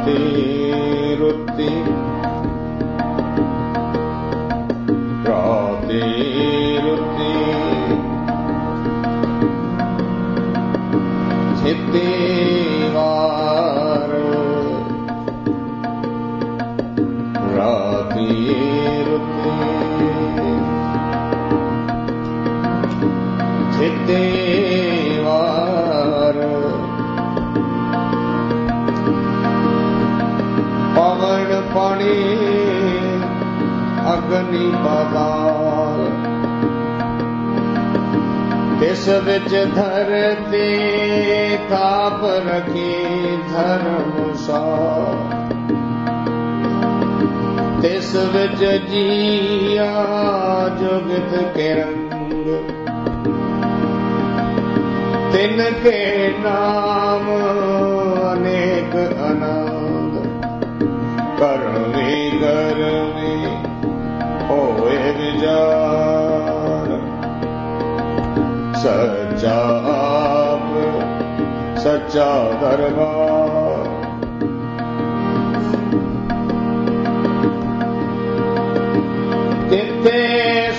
राती रुती राती रुती छिती वार राती रुती छिती वार पवन पानी अग्नि पाताल तिस विच धरती ताप रखी धर्मशाल तिस विच जिया जुगत के रंग तिनके नाम अनेक आनंद करवी करवी होए विचार सच्चा आप सच्चा दरबार तिथे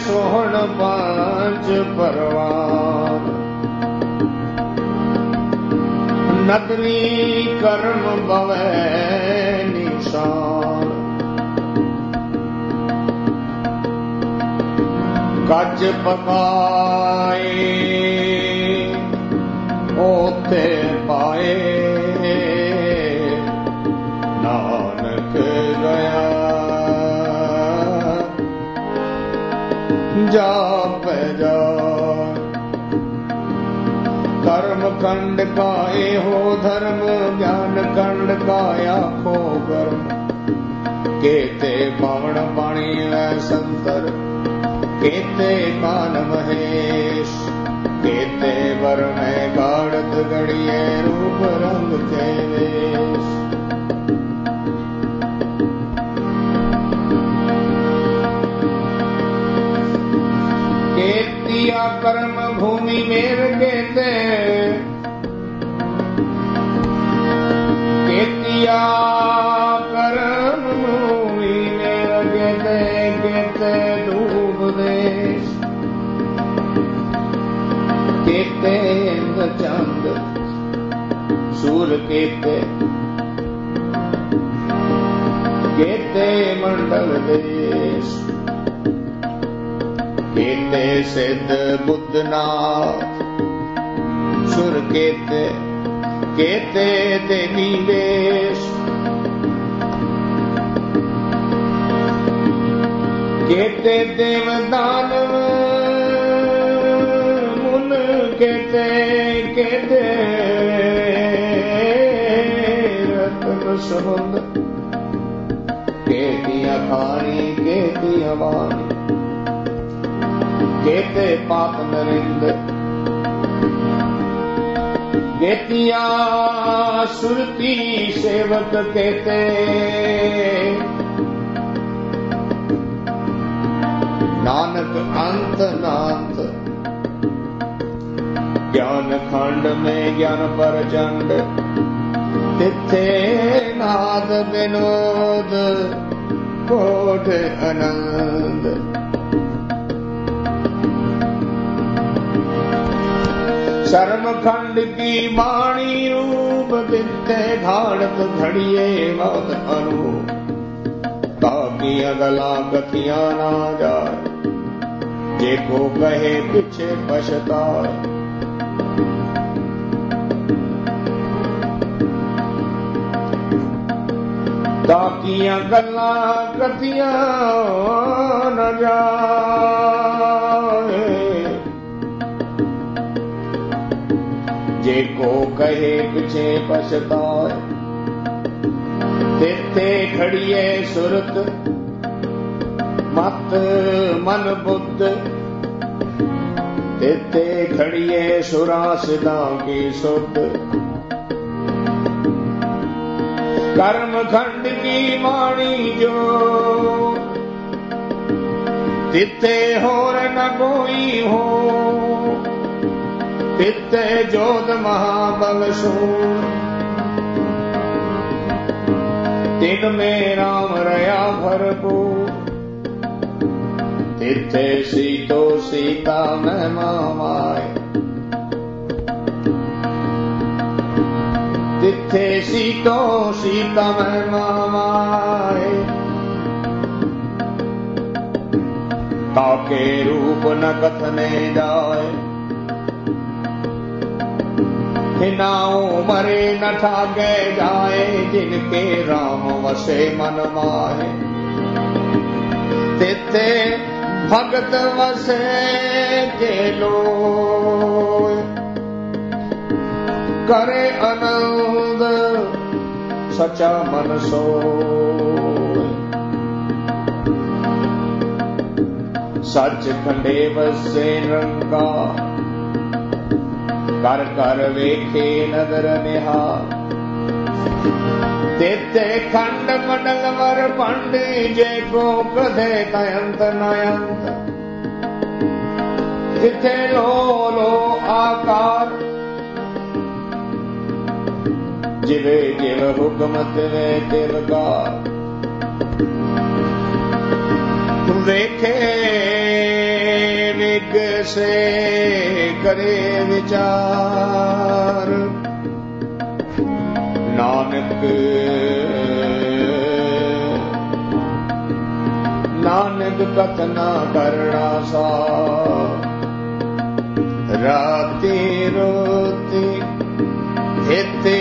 सोहन पांच परवान नदरी कर्म भवै निशान कच पकाए ओते पाए नानक गया जाप जा कर्म खंड काए हो धर्म ज्ञान खंड काया खो कर्म केते पावण पाणी है संतर केते कान महेश केते वर में गाढ़त गड़िए रूप रंग थे वेश केतिया कर्म भूमि मेर केते केतिया कर्म भूमि मेर केते केते डूब देश केते चंद सूर केते केते मंडल देश केते सिद्ध बुद्धनाथ सुर केते केते देवी वेश केते देव दानव मुन केते केते रत्न समुद्र केतिया खानी केतिया वाणी केते पाप नरिंद केतिया सुरती सेवक केते नानक अंत नांत ज्ञान खंड में ज्ञान पर चंड तिथे नाद विनोद कोट आनंद शर्म खंड की वाणी रूप दिते घाड़त घड़िए मत अनु ताकि अगला कथिया ना जाए जे को कहे पीछे पछताए ताकि अगला कथिया न जाए जे को कहे पीछे पछताए तिथे खड़िए सुरत मत मन बुद्ध तिथे खड़िए सुरा सिदा की सुध कर्म खंड की वाणी जो तिथे होर न कोई हो तिथे जोध महाबल सूर जिनमें राम रया भरपूर, तिथे सीतो सीता में मामाए, तिथे सीतो सीता में मामाए, ताके रूप न कथने जाए, नाऊ मरे न ठागे जाए, जिनके राम वसे मन माहे, तिथे भगत वसे के लोय, करे आनंद सचा मन सोय, सच खंडे वसे रंगा, कर कर वेखे नदर निहार, तेते खंड मंडल वर पंडी, जे को कदे कयंत नयंत, तिथे लो लो आकार, जिवे जिव हुक्म तिवे तिवकार, वेखे विग से करे विचार, नानक नानक कथना करना सा, राति रोती हेते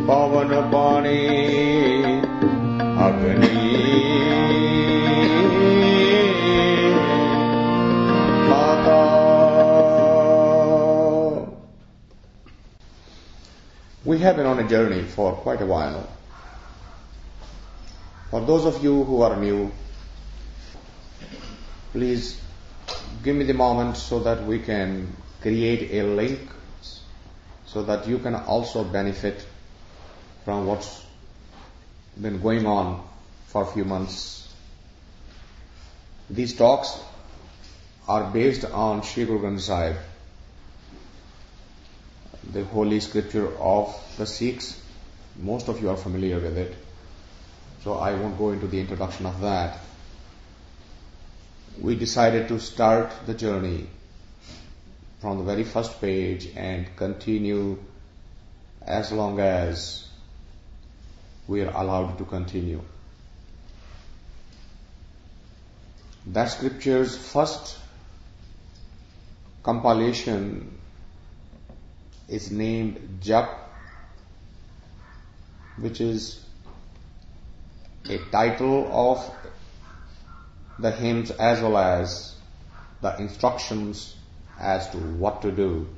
पवन पानी अग्नि We have been on a journey for quite a while. For those of you who are new, please give me the moment so that we can create a link so that you can also benefit from what's been going on for a few months. These talks are based on Sri Guru Granth Sahib, the holy scripture of the Sikhs. Most of you are familiar with it, so I won't go into the introduction of that. We decided to start the journey from the very first page and continue as long as we are allowed to continue. That scripture's first compilation is named Jap, which is a title of the hymns as well as the instructions as to what to do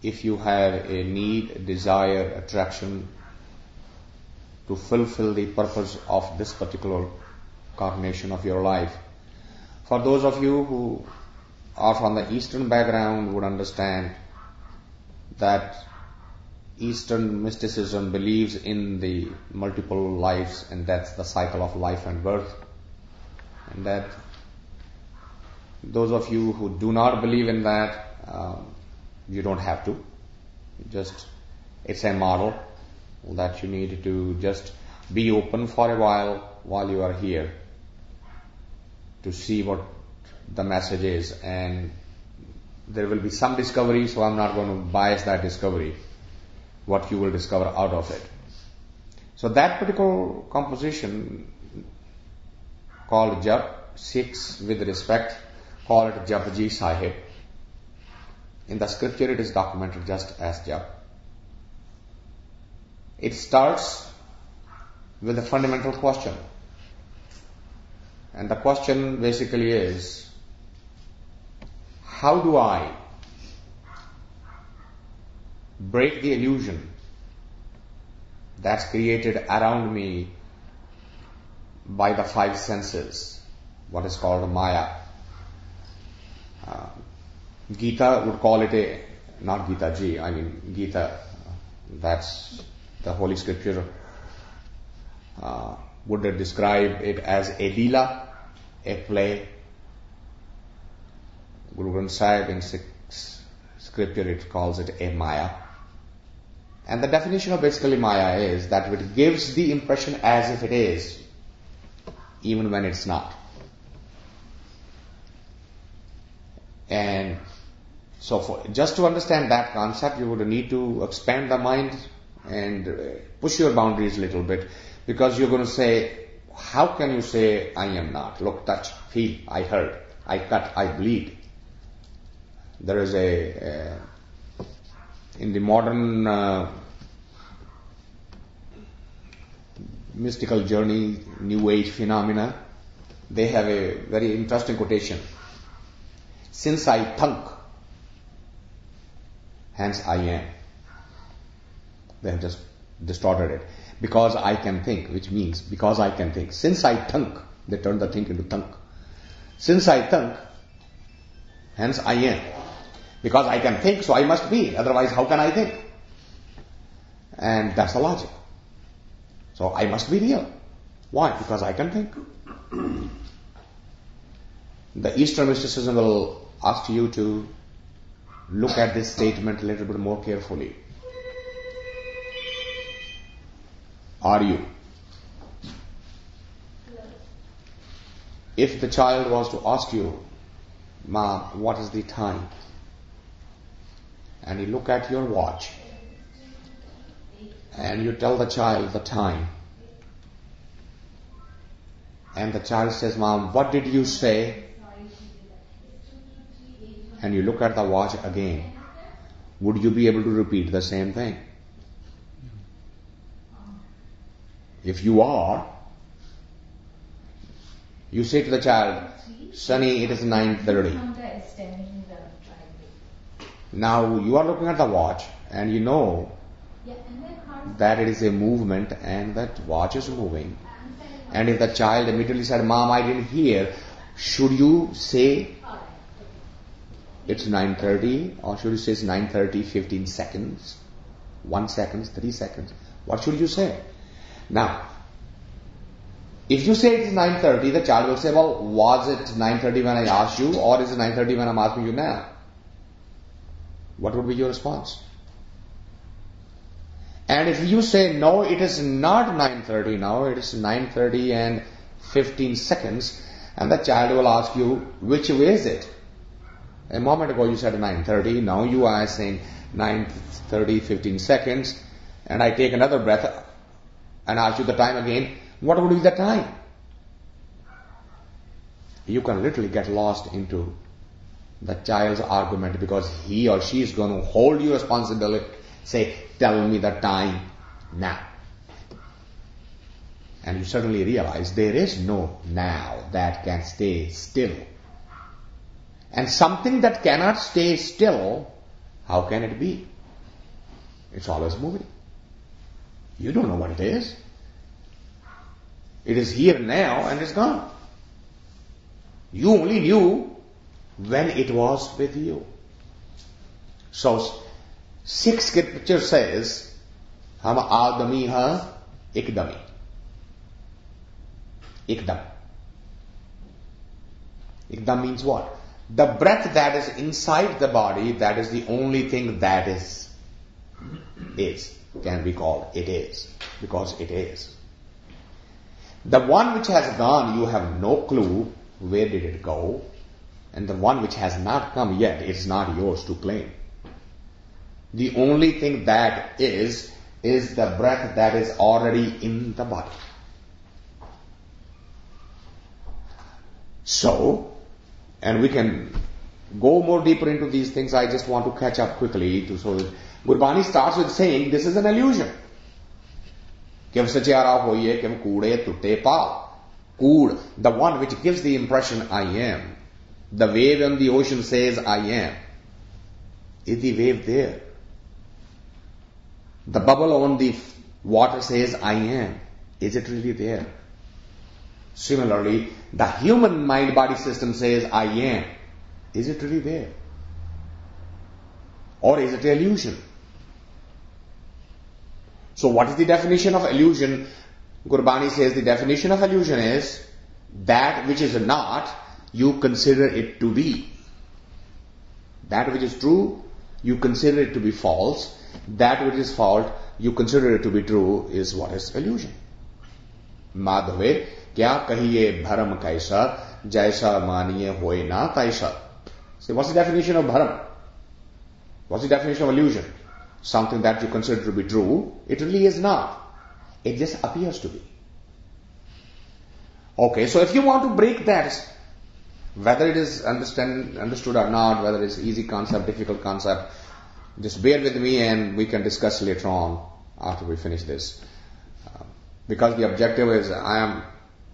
if you have a need, desire, attraction to fulfill the purpose of this particular incarnation of your life. For those of you who are from the Eastern background would understand that Eastern mysticism believes in the multiple lives and deaths, the cycle of life and birth, and that those of you who do not believe in that, you don't have to. It's a model that you need to just be open for a while you are here to see what the message is, and there will be some discovery, so I'm not going to bias that discovery, what you will discover out of it. So that particular composition called Jap, Sikhs with respect call it Japuji Sahib. In the scripture it is documented just as Jap. It starts with a fundamental question, and the question basically is, how do I break the illusion that's created around me by the five senses, what is called Maya? Gita would call it not Gita Ji, I mean Gita, that's the holy scripture, would describe it as a Leela, a play. Guru Granth Sahib in scripture it calls it a Maya. And the definition of basically Maya is that it gives the impression as if it is, even when it's not. And so just to understand that concept, you would need to expand the mind and push your boundaries a little bit, because you're going to say, how can you say I am not? Look, touch, feel, I hurt, I cut, I bleed. There is in the modern mystical journey, New Age phenomena, they have a very interesting quotation. Since I thunk, hence I am. They have just distorted it. Because I can think, which means because I can think. Since I thunk, they turned the think into thunk. Since I thunk, hence I am. Because I can think, so I must be. Otherwise, how can I think? And that's the logic. So I must be real. Why? Because I can think. The Eastern mysticism will ask you to look at this statement a little bit more carefully. Are you? If the child was to ask you, Ma, what is the time? And you look at your watch and you tell the child the time, and the child says, Mom, what did you say? And you look at the watch again, would you be able to repeat the same thing? If you are, you say to the child, Sonny, it is 9:30. Now you are looking at the watch and you know that it is a movement and that watch is moving. And if the child immediately said, Mom, I didn't hear, should you say it's 9:30, or should you say it's 9:30, 15 seconds, 1 second, 3 seconds? What should you say? Now, if you say it's 9:30, the child will say, well, was it 9:30 when I asked you, or is it 9:30 when I'm asking you now? What would be your response? And if you say, no, it is not 9:30 now, it is 9:30 and 15 seconds, and the child will ask you, which way is it? A moment ago you said 9:30, now you are saying 9:30, 15 seconds, and I take another breath and ask you the time again, what would be the time? You can literally get lost into the child's argument, because he or she is going to hold you responsible, say, tell me the time now. And you suddenly realize there is no now that can stay still. And something that cannot stay still, how can it be? It's always moving. You don't know what it is. It is here now and it's gone. You only knew when it was with you. So, Sikh scripture says, Hum aadami ha ikdami. Ikdam. Ikdam means what? The breath that is inside the body, that is the only thing that is, can be called it is, because it is. The one which has gone, you have no clue where did it go, and the one which has not come yet, it's not yours to claim. The only thing that is the breath that is already in the body. So, and we can go more deeper into these things. I just want to catch up quickly. So Gurbani starts with saying this is an illusion. The one which gives the impression I am. The wave on the ocean says I am. Is the wave there? The bubble on the water says I am. Is it really there? Similarly, the human mind-body system says I am. Is it really there? Or is it an illusion? So what is the definition of illusion? Gurbani says the definition of illusion is that which is not, you consider it to be. That which is true, you consider it to be false. That which is false, you consider it to be true, is what is illusion. Madhave, kya kahiye bharam kaisa, jaisa maniye hoye na taisa. See, what's the definition of bharam? What's the definition of illusion? Something that you consider to be true, it really is not. It just appears to be. Okay, so if you want to break that, whether it is understood or not, whether it's easy concept, difficult concept, just bear with me and we can discuss later on after we finish this. Because the objective is, I'm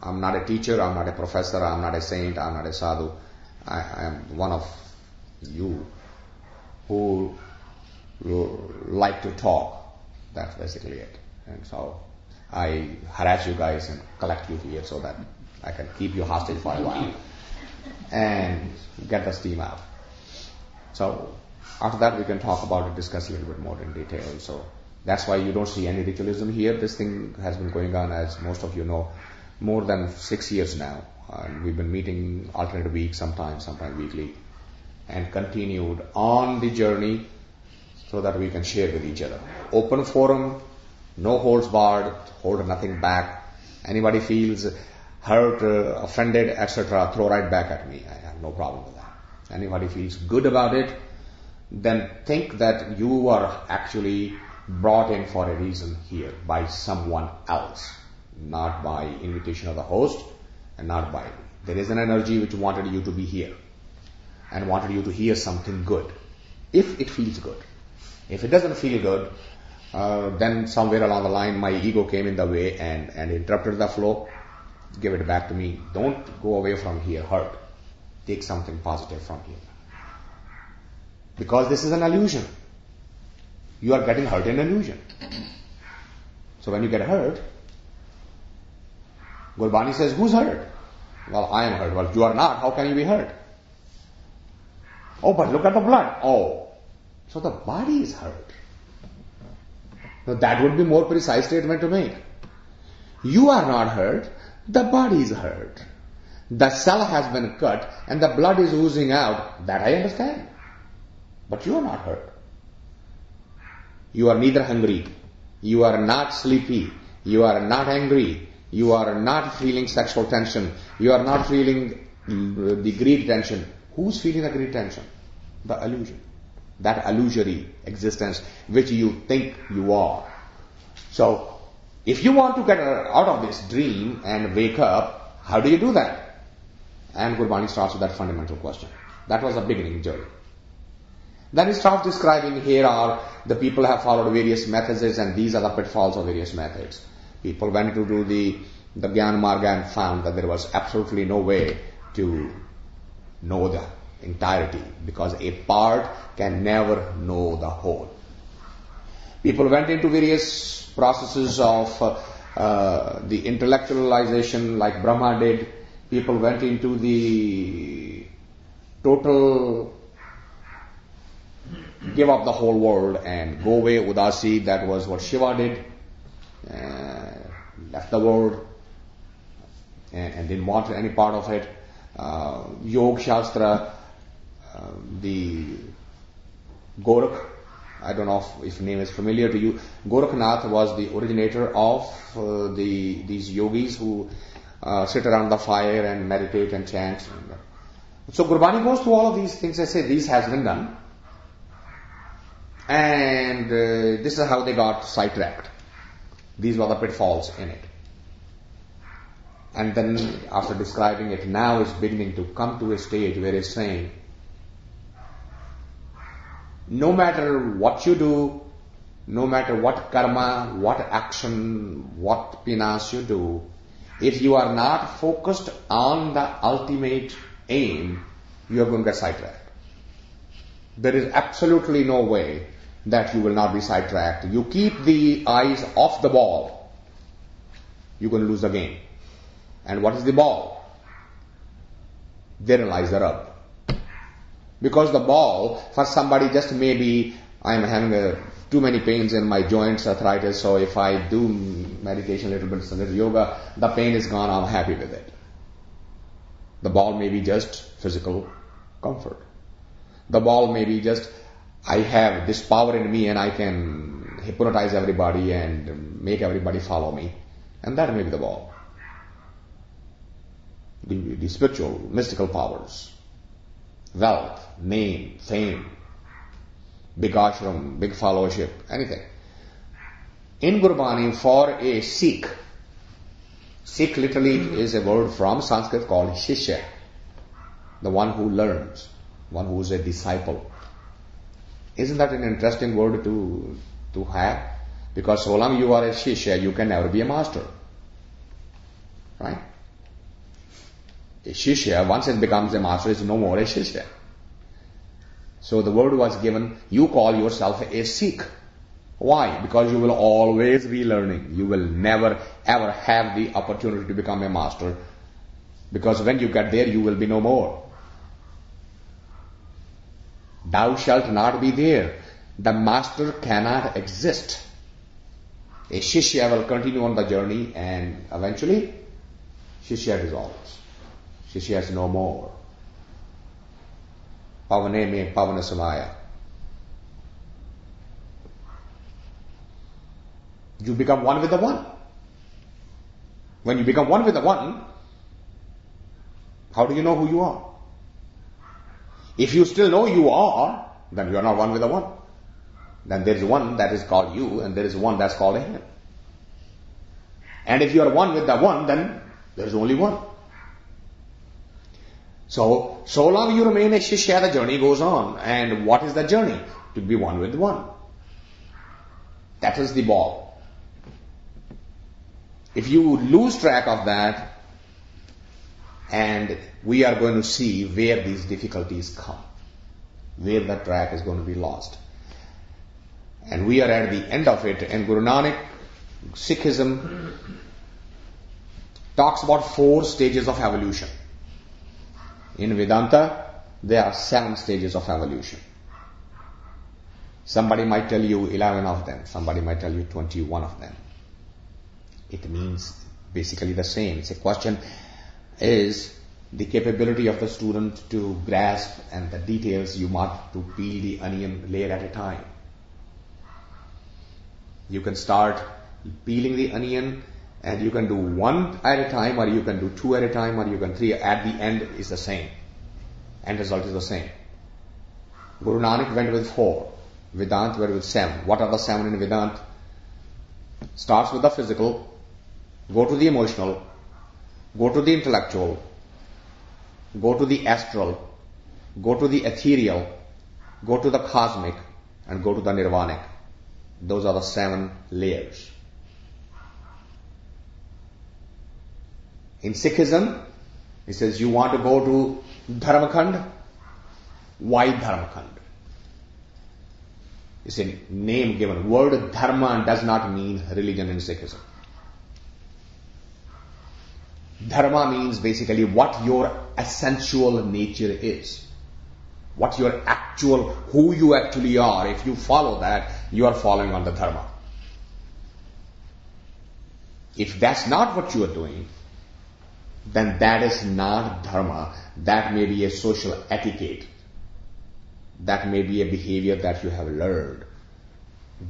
not a teacher, I'm not a professor, I'm not a saint, I'm not a sadhu. I am one of you who like to talk. That's basically it. And so I harass you guys and collect you here so that I can keep you hostage for a while and get the steam out. So after that we can talk about it, discuss a little bit more in detail. So that's why you don't see any ritualism here. This thing has been going on, as most of you know, more than 6 years now. And we've been meeting alternate weeks, sometimes weekly, and continued on the journey so that we can share with each other. Open forum, no holds barred, hold nothing back. Anybody feels hurt, offended, etc., throw right back at me. I have no problem with that. Anybody feels good about it, then think that you are actually brought in for a reason here by someone else, not by invitation of the host and not by me. There is an energy which wanted you to be here and wanted you to hear something good, if it feels good. If it doesn't feel good, then somewhere along the line my ego came in the way and interrupted the flow. Give it back to me. Don't go away from here hurt. Take something positive from here. Because this is an illusion. You are getting hurt in illusion. So when you get hurt, Gurbani says, who's hurt? Well, I am hurt. Well, you are not. How can you be hurt? Oh, but look at the blood. Oh, so the body is hurt. Now that would be more precise statement to make. You are not hurt. The body is hurt. The cell has been cut and the blood is oozing out. That I understand. But you are not hurt. You are neither hungry. You are not sleepy. You are not angry. You are not feeling sexual tension. You are not feeling the greed tension. Who's feeling the greed tension? The illusion. That illusory existence which you think you are. So, if you want to get out of this dream and wake up, how do you do that? And Gurbani starts with that fundamental question. That was the beginning journey. Then he starts describing, here are the people have followed various methods and these are the pitfalls of various methods. People went to do the Gyan Marga and found that there was absolutely no way to know the entirety, because a part can never know the whole. People went into various processes of the intellectualization like Brahma did. People went into the total give up the whole world and go away udasi. That was what Shiva did. Left the world and didn't want any part of it. Yoga Shastra, the Gorakh, I don't know if name is familiar to you. Gorakhnath was the originator of these yogis who sit around the fire and meditate and chant. So Gurbani goes through all of these things and says, this has been done. And this is how they got sidetracked. These were the pitfalls in it. And then after describing it, now it's beginning to come to a stage where it's saying, no matter what you do, no matter what karma, what action, what pinas you do, if you are not focused on the ultimate aim, you are going to get sidetracked. There is absolutely no way that you will not be sidetracked. You keep the eyes off the ball, you're going to lose the game. And what is the ball? Therein lies the rub. Because the ball, for somebody just maybe, I am having too many pains in my joints, arthritis, so if I do meditation a little bit, a little yoga, the pain is gone, I'm happy with it. The ball may be just physical comfort. The ball may be just, I have this power in me and I can hypnotize everybody and make everybody follow me. And that may be the ball. The spiritual, mystical powers, wealth, name, fame, big ashram, big fellowship, anything. In Gurbani, for a Sikh, Sikh literally is a word from Sanskrit called Shishya, the one who learns, one who is a disciple. Isn't that an interesting word to have? Because so long you are a Shishya, you can never be a master. Right? A Shishya, once it becomes a master, is no more a Shishya. So the word was given, you call yourself a Sikh. Why? Because you will always be learning. You will never ever have the opportunity to become a master. Because when you get there, you will be no more. Thou shalt not be there. The master cannot exist. A Shishya will continue on the journey and eventually Shishya dissolves. Shishya is no more. Pavane me pavana samaya. You become one with the one. When you become one with the one, how do you know who you are? If you still know you are, then you are not one with the one. Then there is one that is called you and there is one that's called a him. And if you are one with the one, then there is only one. So long you remain a Shishya, the journey goes on. And what is the journey? To be one with one. That is the ball. If you lose track of that, and we are going to see where these difficulties come, where the track is going to be lost. And we are at the end of it, and Guru Nanak, Sikhism, talks about 4 stages of evolution. In Vedanta, there are 7 stages of evolution. Somebody might tell you 11 of them, somebody might tell you 21 of them. It means basically the same. The question is the capability of the student to grasp and the details. You want to peel the onion layer at a time. You can start peeling the onion and you can do 1 at a time, or you can do 2 at a time, or you can 3. At the end is the same. End result is the same. Guru Nanak went with 4. Vedanta went with 7. What are the 7 in Vedanta? Starts with the physical, go to the emotional, go to the intellectual, go to the astral, go to the ethereal, go to the cosmic, and go to the nirvanic. Those are the 7 layers. In Sikhism, it says you want to go to Dharmakand. Why Dharmakand? It's a name given. Word dharma does not mean religion in Sikhism. Dharma means basically what your essential nature is. What your actual, who you actually are. If you follow that, you are following on the dharma. If that's not what you are doing, then that is not dharma. That may be a social etiquette. That may be a behavior that you have learned,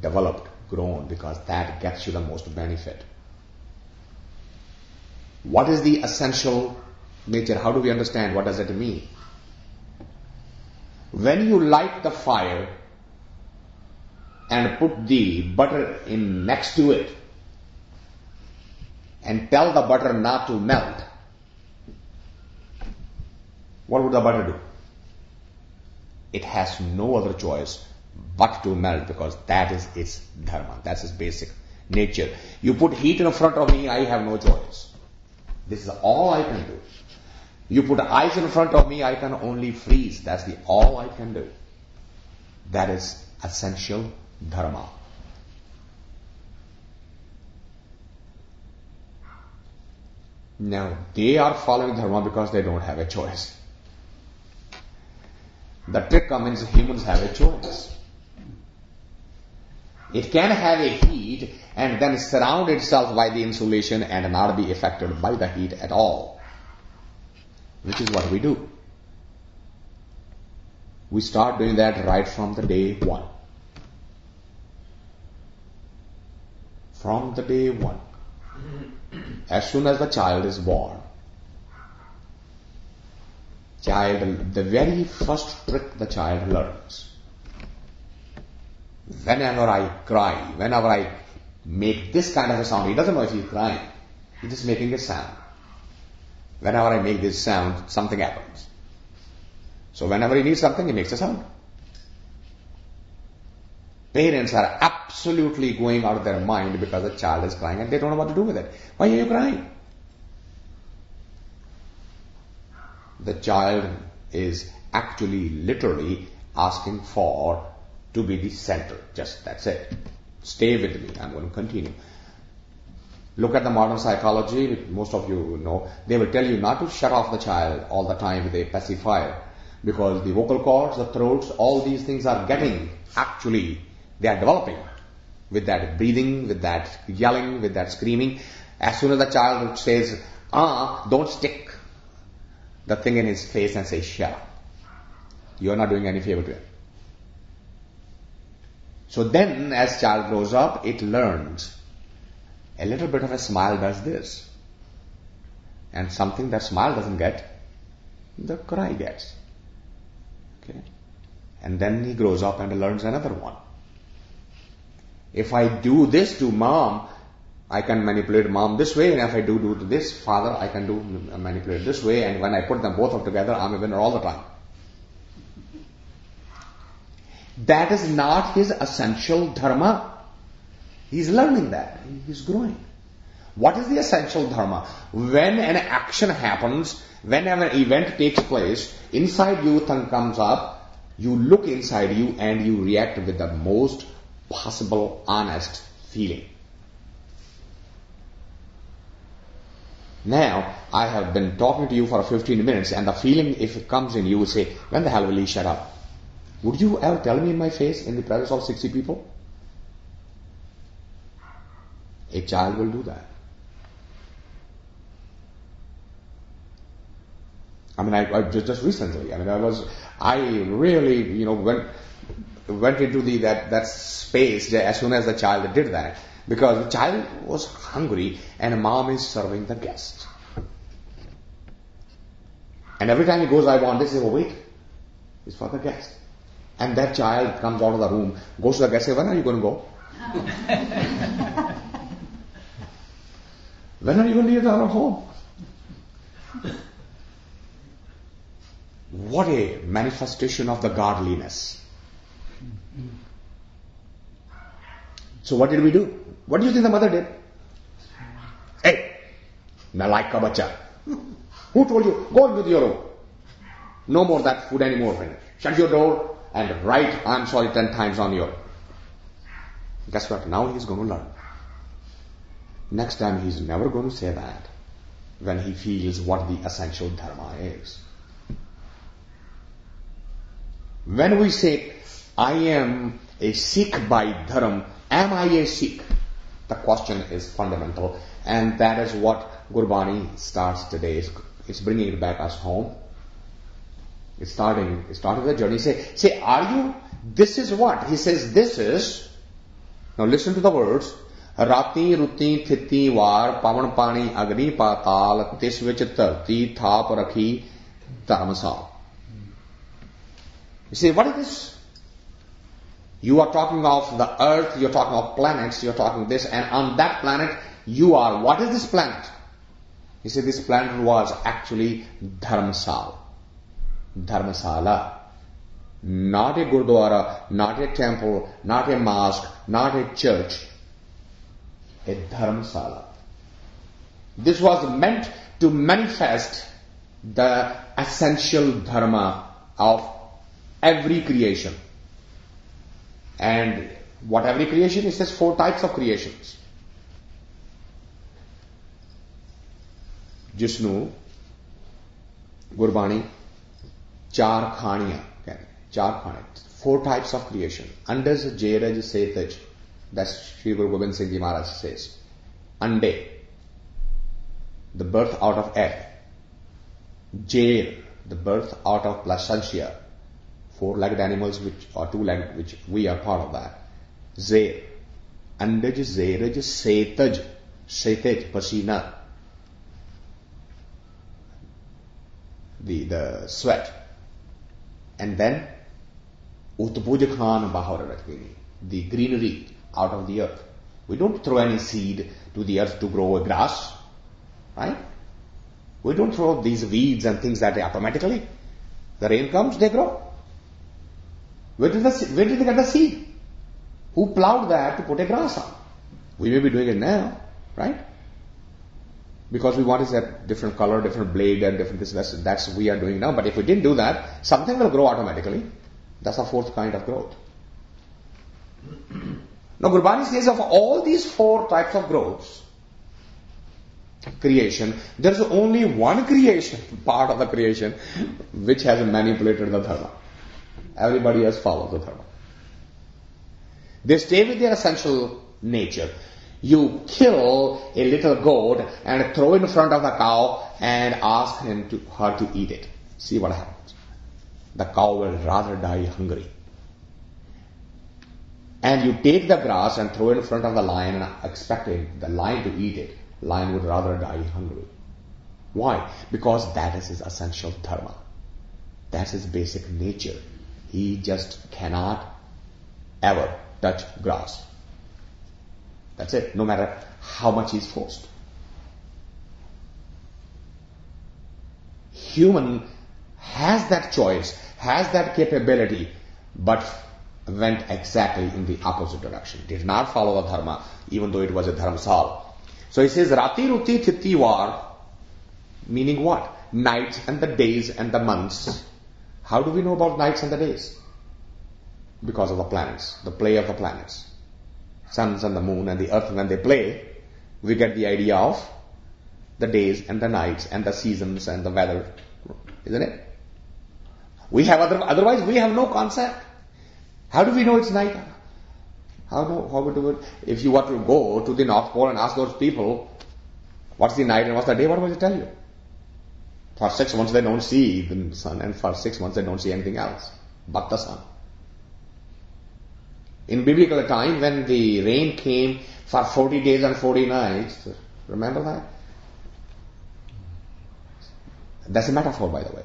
developed, grown, because that gets you the most benefit. What is the essential nature? How do we understand? What does it mean? When you light the fire and put the butter in next to it and tell the butter not to melt, what would the butter do? It has no other choice but to melt, because that is its dharma. That's its basic nature. You put heat in front of me, I have no choice. This is all I can do. You put ice in front of me, I can only freeze. That's the all I can do. That is essential dharma. Now, they are following dharma because they don't have a choice. The trick comes in humans have a choice. It can have a heat and then surround itself by the insulation and not be affected by the heat at all, which is what we do. We start doing that right from the day one. From the day one. As soon as the child is born, the very first trick the child learns. Whenever I cry, whenever I make this kind of a sound, he doesn't know if he's crying. He's just making a sound. Whenever I make this sound, something happens. So whenever he needs something, he makes a sound. Parents are absolutely going out of their mind because the child is crying and they don't know what to do with it. Why are you crying? The child is actually literally asking for to be the center. Just that's it. Stay with me. I'm going to continue. Look at the modern psychology. Most of you know. They will tell you not to shut off the child all the time with a pacifier, because the vocal cords, the throats, all these things are getting, actually, they are developing with that breathing, with that yelling, with that screaming. As soon as the child says, don't stick the thing in his face and say, shut up. You are not doing any favor to him. So then, as child grows up, it learns a little bit of a smile does this. And something that smile doesn't get, the cry gets. Okay? And then he grows up and learns another one. If I do this to mom, I can manipulate mom this way, and if I do to this father, I can do manipulate this way, and when I put them both up together, I'm a winner all the time. That is not his essential dharma. He's learning that. He's growing. What is the essential dharma? When an action happens, when an event takes place, inside you thing comes up, you look inside you and you react with the most possible honest feeling. Now, I have been talking to you for 15 minutes and the feeling, if it comes in, you will say, when the hell will he shut up? Would you ever tell me in my face in the presence of 60 people? A child will do that. I mean, I just recently, I really, went into that space as soon as the child did that, because the child was hungry and mom is serving the guest. And every time he goes, I want this, he says, wait, it's for the guest. And that child comes out of the room, goes to the guest, says, when are you going to go? When are you going to leave our home? What a manifestation of the godliness. So what did we do? What do you think the mother did? Hey, nalaik ka bacha. Who told you? Go into your room. No more that food anymore. Shut your door and write I'm sorry 10 times on your. Guess what? Now he's going to learn. Next time he's never going to say that when he feels what the essential dharma is. When we say, I am a Sikh by dharma, am I a Sikh? The question is fundamental, and that is what Gurbani starts today. It's bringing it back us home. It's starting the journey. Say, are you? This is what? He says, this is, now listen to the words, Rati ruti thiti var pavan pani agni patal tis vich dharti thap rakhi dharmasal. You say, what is this? You are talking of the earth, you're talking of planets, you're talking this, and on that planet you are. What is this planet? You see, this planet was actually Dharmasala. Dharmasala. Not a Gurdwara, not a temple, not a mosque, not a church. A Dharmasala. This was meant to manifest the essential dharma of every creation. And what every creation is, says 4 types of creations. Jisnu, Gurbani, Char Khaniya, 4 types of creation. Andas, Jairaj, Setaj. That's Sri Guru Gobind Singh Ji Maharaj says. Ande, the birth out of egg. Jair, the birth out of placentia. four-legged animals which are two-legged, which we are part of that. Zair, Andaj, Zairaj, Setaj, Setaj, Pasina, the sweat. And then Utpuj Khan Bahar, the greenery out of the earth. We don't throw any seed to the earth to grow a grass, right? We don't throw these weeds and things that automatically. The rain comes, they grow. Where did they get the seed? Who plowed that to put a grass on? We may be doing it now, right? Because we want is a different color, different blade, and different this. That's we are doing now. But if we didn't do that, something will grow automatically. That's a fourth kind of growth. Now, Gurbani says of all these four types of growths, creation, there is only one creation, part of the creation, which has manipulated the dharma. Everybody else follows the dharma. They stay with their essential nature. You kill a little goat and throw it in front of the cow and ask her to eat it. See what happens. The cow will rather die hungry. And you take the grass and throw it in front of the lion and expecting the lion to eat it. Lion would rather die hungry. Why? Because that is his essential dharma. That's his basic nature. He just cannot ever touch grass. That's it, no matter how much he's forced. Human has that choice, has that capability, but went exactly in the opposite direction. Did not follow the dharma, even though it was a dharmasal. So he says, Rati Ruti Thiti Var, meaning what? Nights and the days and the months. How do we know about nights and the days? Because of the planets, the play of the planets. Suns and the moon and the earth, when they play, we get the idea of the days and the nights and the seasons and the weather, isn't it? We have otherwise we have no concept. How do we know it's night? How we do it? If you were to go to the North Pole and ask those people, what's the night and what's the day, what will they tell you? For 6 months they don't see the sun, and for 6 months they don't see anything else but the sun. In biblical time, when the rain came for 40 days and 40 nights, remember that? That's a metaphor, by the way.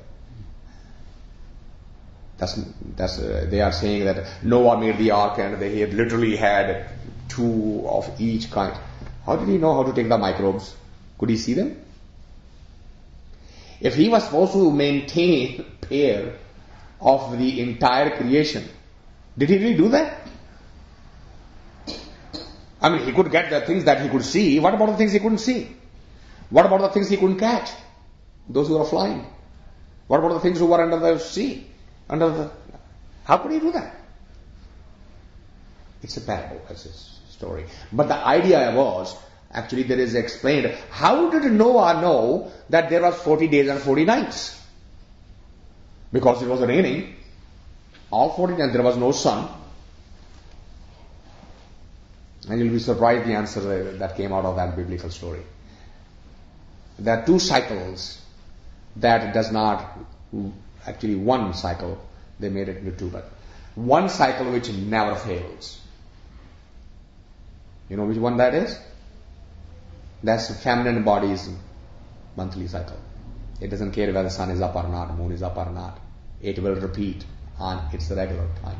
They are saying that Noah made the ark and he had literally had 2 of each kind. How did he know how to take the microbes? Could he see them? If he was supposed to maintain pair of the entire creation, did he really do that? I mean, he could get the things that he could see. What about the things he couldn't see? What about the things he couldn't catch? Those who are flying. What about the things who were under the sea? How could he do that? It's a parable, it's a story. But the idea was, actually there is explained, how did Noah know that there was 40 days and 40 nights? Because it was raining. All 40 days, there was no sun. And you'll be surprised the answer that came out of that biblical story. There are 2 cycles that does not, actually one cycle, they made it into 2, but one cycle which never fails. You know which one that is? That's the feminine body's monthly cycle. It doesn't care whether the sun is up or not, moon is up or not. It will repeat on its regular time.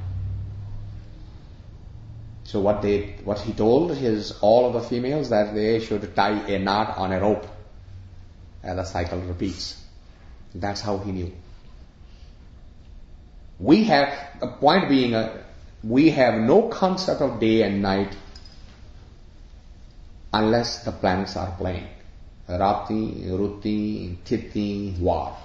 So what he told is all of the females that they should tie a knot on a rope and the cycle repeats. That's how he knew. We have, the point being, we have no concept of day and night unless the planets are playing. Rati, Ruti, Thiti, Var.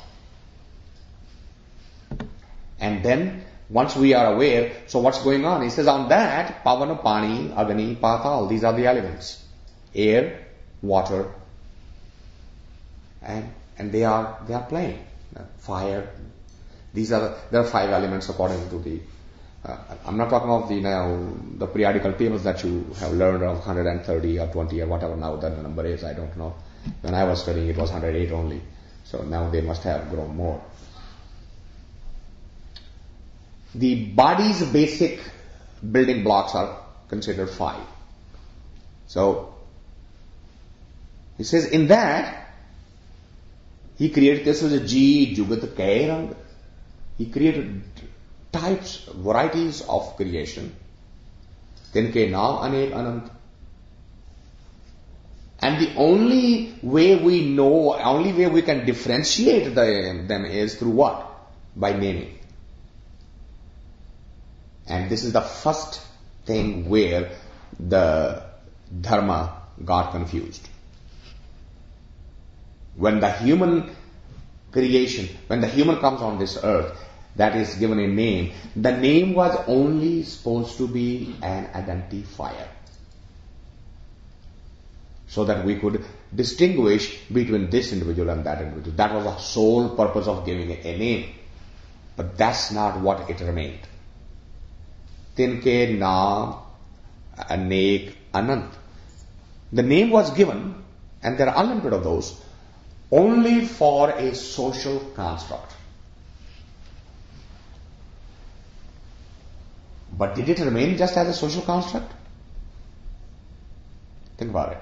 And then, once we are aware, so what's going on? He says on that, Pavana, Pani, Agni, Patal, these are the elements. Air, water, and they are playing. Fire. There are 5 elements according to the, I'm not talking of the periodical tables that you have learned of 130 or 20 or whatever now the number is, I don't know. When I was studying it was 108 only. So now they must have grown more. the body's basic building blocks are considered 5. So, he says in that, he created, this was a G, Jugat, Kairang. He created types, varieties of creation. Tinke naam anek anant. And the only way we know, only way we can differentiate them is through what? By naming. And this is the first thing where the dharma got confused. When the human creation, when the human comes on this earth, that is given a name, the name was only supposed to be an identifier, so that we could distinguish between this individual and that individual. That was the sole purpose of giving it a name. But that's not what it remained. Tinke naam anek anant. The name was given, and there are unlimited of those, only for a social construct. But did it remain just as a social construct? Think about it.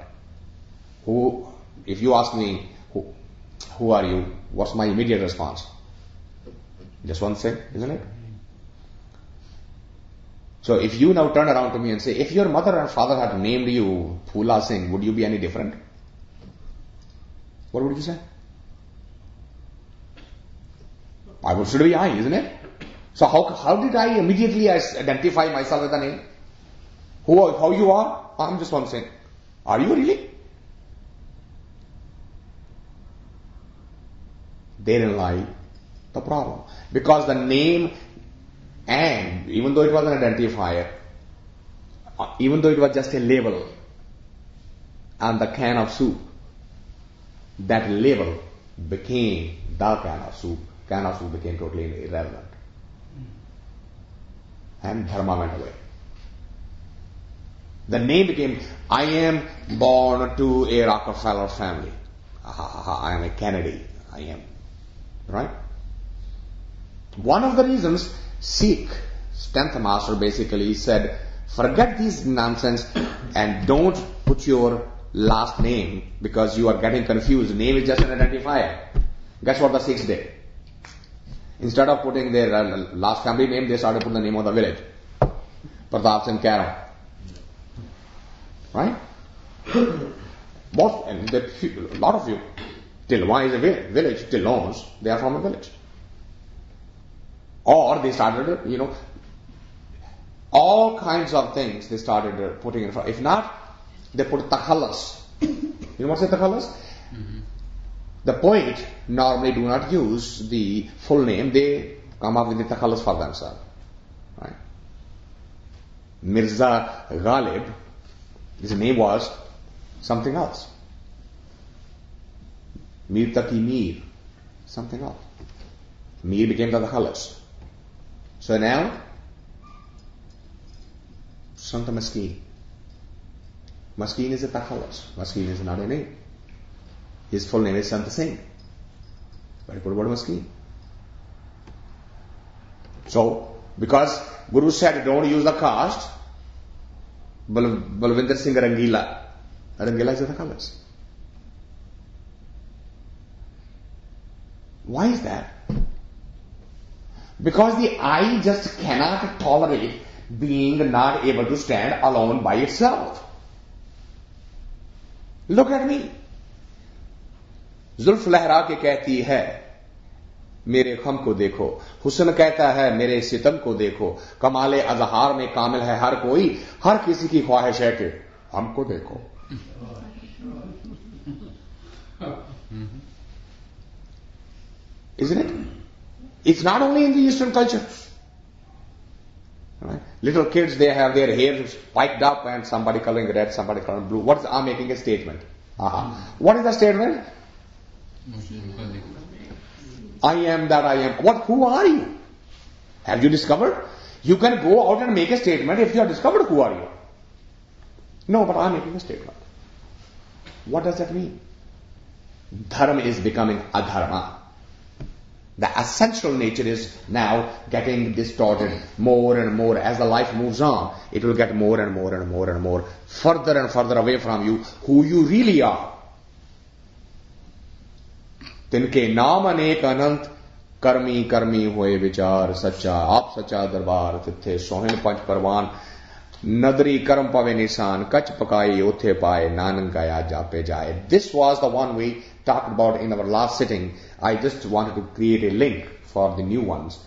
If you ask me, who are you? What's my immediate response? Just one thing, isn't it? So if you now turn around to me and say, if your mother and father had named you Phula Singh, would you be any different? What would you say? Should be I, isn't it? So how did I immediately identify myself with the name? How you are? I'm just one thing. Are you really? Therein lie the problem. Because the name, and even though it was an identifier, even though it was just a label on the can of soup, that label became the can of soup. Can of soup became totally irrelevant. And dharma went away. The name became, I am born to a Rockefeller family. I am a Kennedy. I am. Right? One of the reasons Sikh Stanza master basically said, forget this nonsense and don't put your last name because you are getting confused. Name is just an identifier. Guess what the Sikhs did? Instead of putting their last family name, they started putting the name of the village. Pratap Singh Karam. Right? And a lot of you, Tilwa is a village, Tillons, they are from a village. Or they started, all kinds of things they started putting in front. If not, they put takhallas. You know what's a takhallas? Mm-hmm. The poet normally do not use the full name, they come up with the takhallas for themselves. Right? Mirza Ghalib, his name was something else. Mir Taki Mir, something else. Mir became the takhallas. So now, Santa Maskeen. Maskeen is a takhallas. Maskeen is not a name. His full name is Santa Singh. But he put word Maskeen. So, because Guru said don't use the caste, Balvinder Singh Rangila. Rangila is a takhallas. Why is that? Because the I just cannot tolerate being not able to stand alone by itself. Look at me. जुल्फ लहरा के कहती है मेरे खम को देखो, हुस्न कहता है मेरे सितम को देखो, कमाले अजहार में कामिल है हर कोई, हर किसी की ख्वाहिश है कि हमको देखो. Isn't it? It's not only in the Eastern culture. Right? Little kids, they have their hair spiked up and somebody coloring red, somebody coloring blue. What is making a statement? What is the statement? I am that I am. Who are you? Have you discovered? You can go out and make a statement if you have discovered who are you. No, but I am making a statement. What does that mean? Dharma is becoming adharma. The essential nature is now getting distorted more and more. As the life moves on, it will get more and more and more and more, further and further away from you, who you really are. तिनके नाम अनेक अनंत, कर्मी कर्मी होए विचार सच्चा, आप सच्चा दरबार तिथे सोहन पंच परवान, नदरी कर्म पवे निशान, कच पकाई ओथे पाए, नानक गया जापे जाए. This was the one we talked about in our last sitting. I just wanted to create a link for the new ones.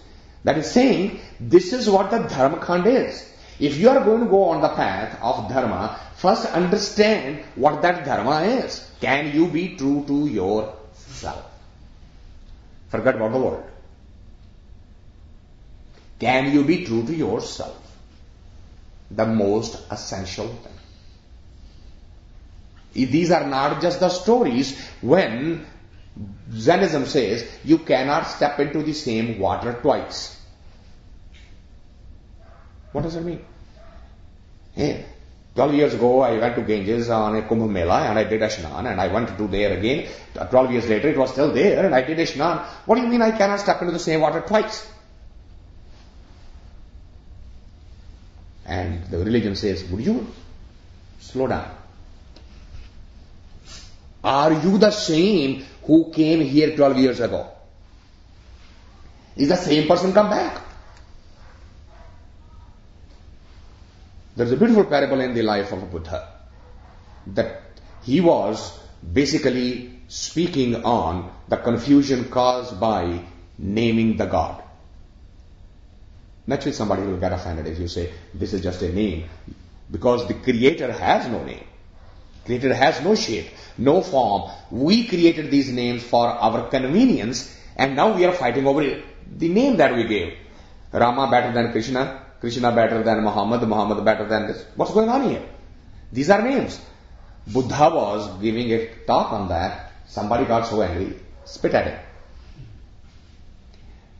That is saying, this is what the Dharma Khand is. If you are going to go on the path of Dharma, first understand what that Dharma is. Can you be true to yourself? Forget about the world. Can you be true to yourself? The most essential thing. These are not just the stories when Zennism says you cannot step into the same water twice. What does it mean? Hey, 12 years ago I went to Ganges on a Kumbh Mela and I did a Shnan, and I went to do there again. 12 years later it was still there and I did a Shnan. What do you mean I cannot step into the same water twice? And the religion says, would you slow down? Are you the same who came here 12 years ago? Is the same person come back? There's a beautiful parable in the life of a Buddha that he was basically speaking on the confusion caused by naming the God. Naturally somebody will get offended if you say this is just a name, because the Creator has no name. Creator has no shape, no form. We created these names for our convenience, and now we are fighting over the name that we gave. Rama better than Krishna, Krishna better than Muhammad, Muhammad better than this. What's going on here? These are names. Buddha was giving a talk on that. Somebody got so angry, spit at him.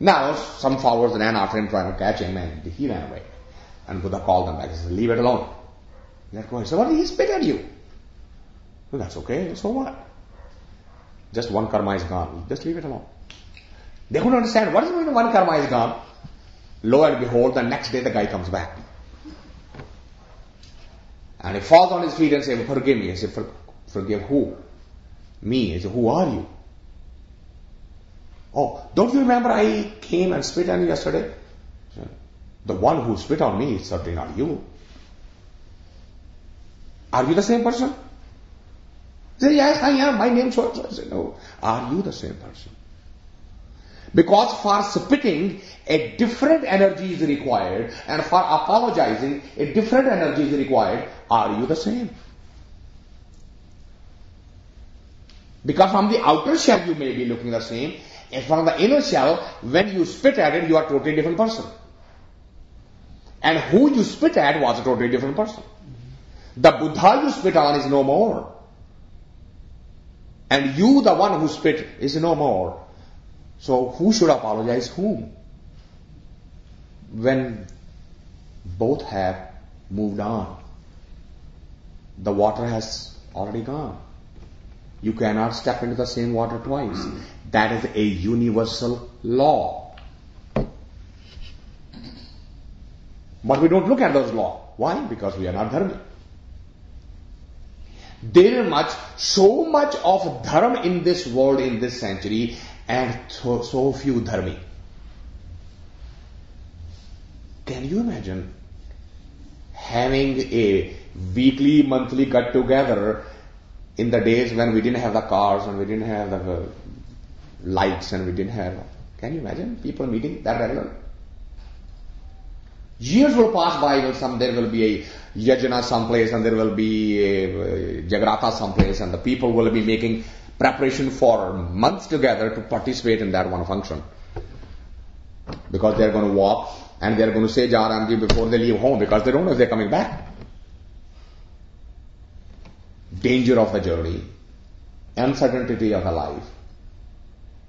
Now some followers ran after him trying to catch him, and he ran away. And Buddha called them back. He said, leave it alone. Let go. He said, what did he spit at you? Well, that's okay, so what? Just one karma is gone. Just leave it alone. They couldn't understand what is going on. One karma is gone. Lo and behold, the next day the guy comes back. And he falls on his feet and says, forgive me. He said, forgive who? Me. He said, who are you? Oh, don't you remember I came and spit on you yesterday? The one who spit on me is certainly not you. Are you the same person? He said, yes, I am. My name is so. I said, no. Are you the same person? Because for spitting, a different energy is required, and for apologizing, a different energy is required. Are you the same? Because from the outer shell you may be looking the same, and from the inner shell, when you spit at it, you are a totally different person. And who you spit at was a totally different person. The Buddha you spit on is no more. And you, the one who spit, is no more. So who should apologize whom? When both have moved on. The water has already gone. You cannot step into the same water twice. That is a universal law. But we don't look at those laws. Why? Because we are not dharmi. There is so much of dharma in this world, in this century, and so few dharmi. Can you imagine having a weekly, monthly get together in the days when we didn't have the cars and we didn't have the lights and we didn't have... Can you imagine people meeting that regular? Years will pass by, there will be a yajna someplace and there will be a jagrata someplace, and the people will be making preparation for months together to participate in that one function. Because they are going to walk and they are going to say Jaramji before they leave home, because they don't know if they are coming back. Danger of the journey, uncertainty of the life.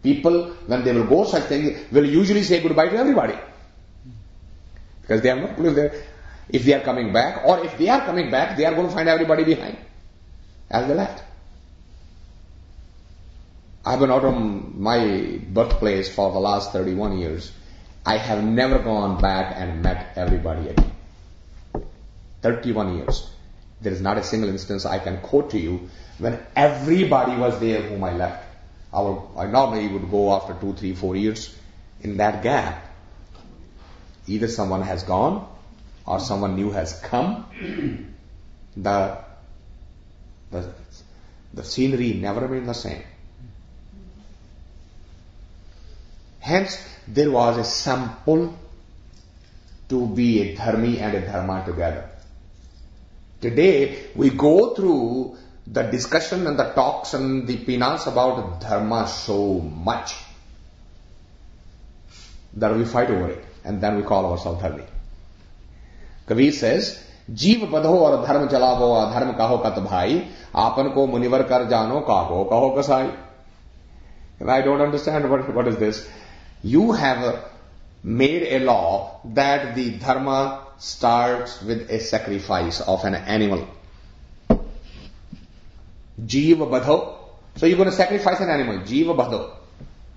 People, when they will go such things, will usually say goodbye to everybody. Because they have no clue if they are coming back, or if they are coming back, they are going to find everybody behind as they left. I've been out of my birthplace for the last 31 years. I have never gone back and met everybody again. 31 years. There is not a single instance I can quote to you when everybody was there whom I left. I normally would go after 2, 3, 4 years. In that gap, either someone has gone or someone new has come. The scenery never remained the same. Hence, there was a sample to be a dharmi and a dharma together. Today, we go through the discussion and the talks and the peanuts about dharma so much that we fight over it and then we call ourselves dharmi. Kabir says, जीव बधो और धर्म चलावो अधर्म कहो कत भाई आपन को मुनिवर कर जानो काको कहो कसाई. And I don't understand what is this. You have made a law that the dharma starts with a sacrifice of an animal. Jeeva badho. So you're going to sacrifice an animal. Jeeva badho.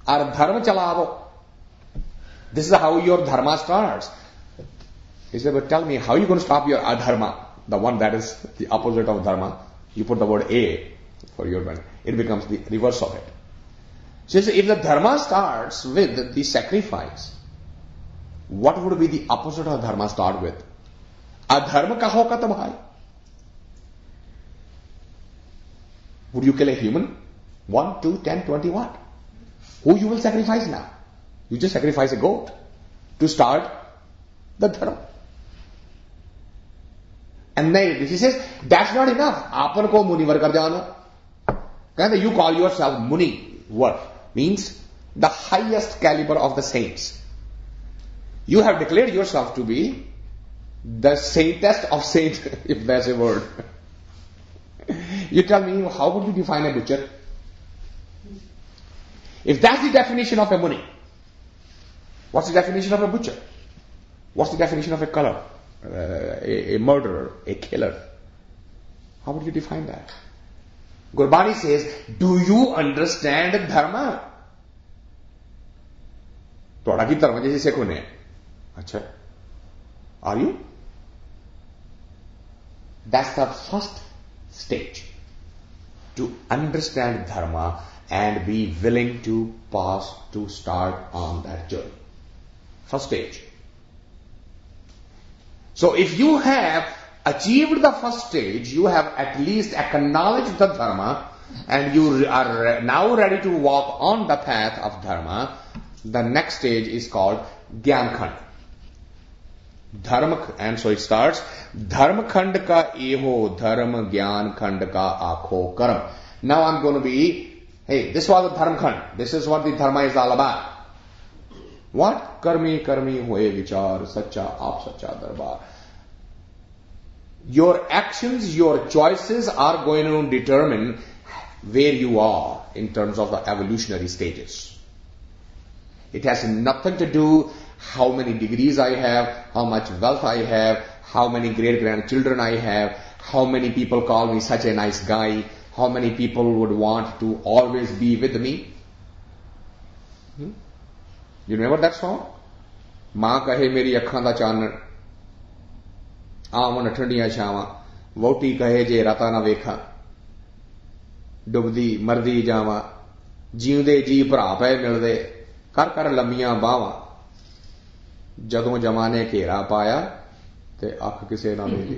Ar dharma chalavo. This is how your dharma starts. He said, but tell me, how are you going to stop your adharma? The one that is the opposite of dharma. You put the word a for your mind. It becomes the reverse of it. So if the dharma starts with the sacrifice, what would be the opposite of dharma start with? Adharma kaho ka tabhai. Would you kill a human? 1, 2, 10, 20 what? Who you will sacrifice now? You just sacrifice a goat to start the dharma. And then he says, that's not enough. Apan ko munivar kar jano. You call yourself muni. What? Means the highest caliber of the saints. You have declared yourself to be the saintest of saints, if that's a word. You tell me, how would you define a butcher? If that's the definition of a muni, what's the definition of a butcher? What's the definition of a color? A murderer, a killer. How would you define that? Gurbani says, do you understand dharma? Toda ki dharma jaise sekho ne. Acha. Are you? That's the first stage. To understand dharma and be willing to pass, to start on that journey. First stage. So if you have achieved the first stage, you have at least acknowledged the dharma and you are now ready to walk on the path of dharma. The next stage is called Gyan Khand. Dharma, and so it starts, Dharma Khand ka eho dharma Gyan Khand ka akho karam. Now I'm going to be, hey, this was the Dharma Khand. This is what the dharma is all about. What? Karmi karmi hoye vichar sacha aap sacha darbar. Your actions, your choices are going to determine where you are in terms of the evolutionary stages. It has nothing to do how many degrees I have, how much wealth I have, how many great-grandchildren I have, how many people call me such a nice guy, how many people would want to always be with me. You remember that song? मां कहे मेरी अखां दा चानण आवन ठंडियां छावां वोटी कहे जे राता ना वेखा डुबदी मरदी जावां जींदे जी भरा पे मिलदे कर कर लंबियां बावां जदों जमाने घेरा पाया ते अख किसे ना मिली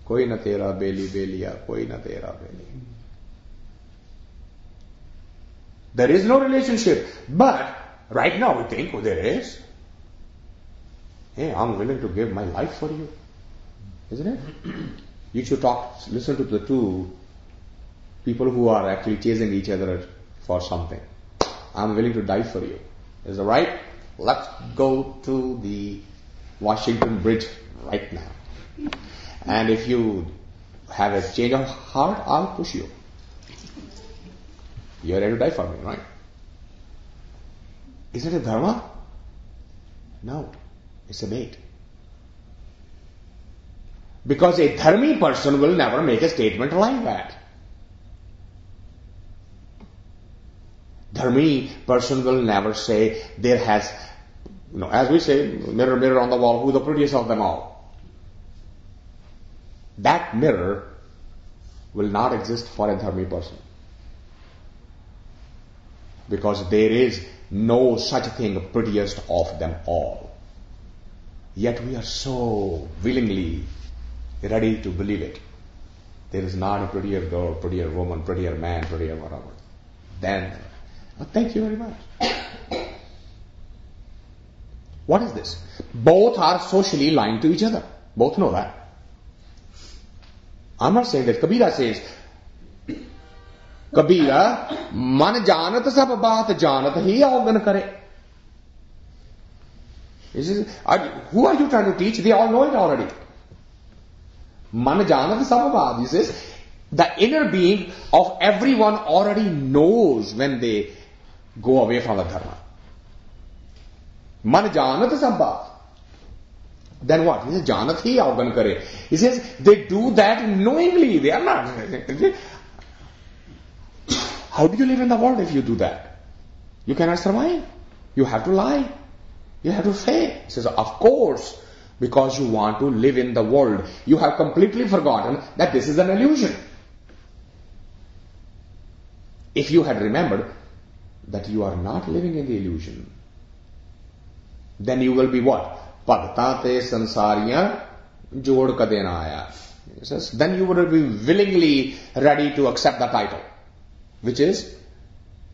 कोई ना तेरा बेली बेलिया कोई ना तेरा बेली. There is no relationship, but right now we think, oh, there is. Hey, I'm willing to give my life for you. Isn't it? You should listen to the two people who are actually chasing each other for something. I'm willing to die for you. Is that right? Let's go to the Washington Bridge right now. And if you have a change of heart, I'll push you. You're ready to die for me, right? Is it a dharma? No, it's a bait. Because a dharmi person will never make a statement like that. dharmi person will never say there has, as we say, mirror, mirror on the wall, who the prettiest of them all. That mirror will not exist for a dharmi person. Because there is no such thing prettiest of them all. Yet we are so willingly ready to believe it. There is not a prettier girl, prettier woman, prettier man, prettier whatever. Then, thank you very much. What is this? Both are socially lying to each other. Both know that. I'm not saying that. Kabira says, Kabira, man janat sab baat janat hi augan kare. He says, who are you trying to teach? They all know it already. Man janat sab baat. He says, the inner being of everyone already knows when they go away from the dharma. Man janat sab baat. Then what? He says, janat hi augan kare. He says, they do that knowingly. They are not. How do you live in the world if you do that? You cannot survive. You have to lie. You have to fail. He says, of course, because you want to live in the world. You have completely forgotten that this is an illusion. If you had remembered that you are not living in the illusion, then you will be what? Bhagta te sansariyan jod kade na aaya. He says, then you would be willingly ready to accept the title, which is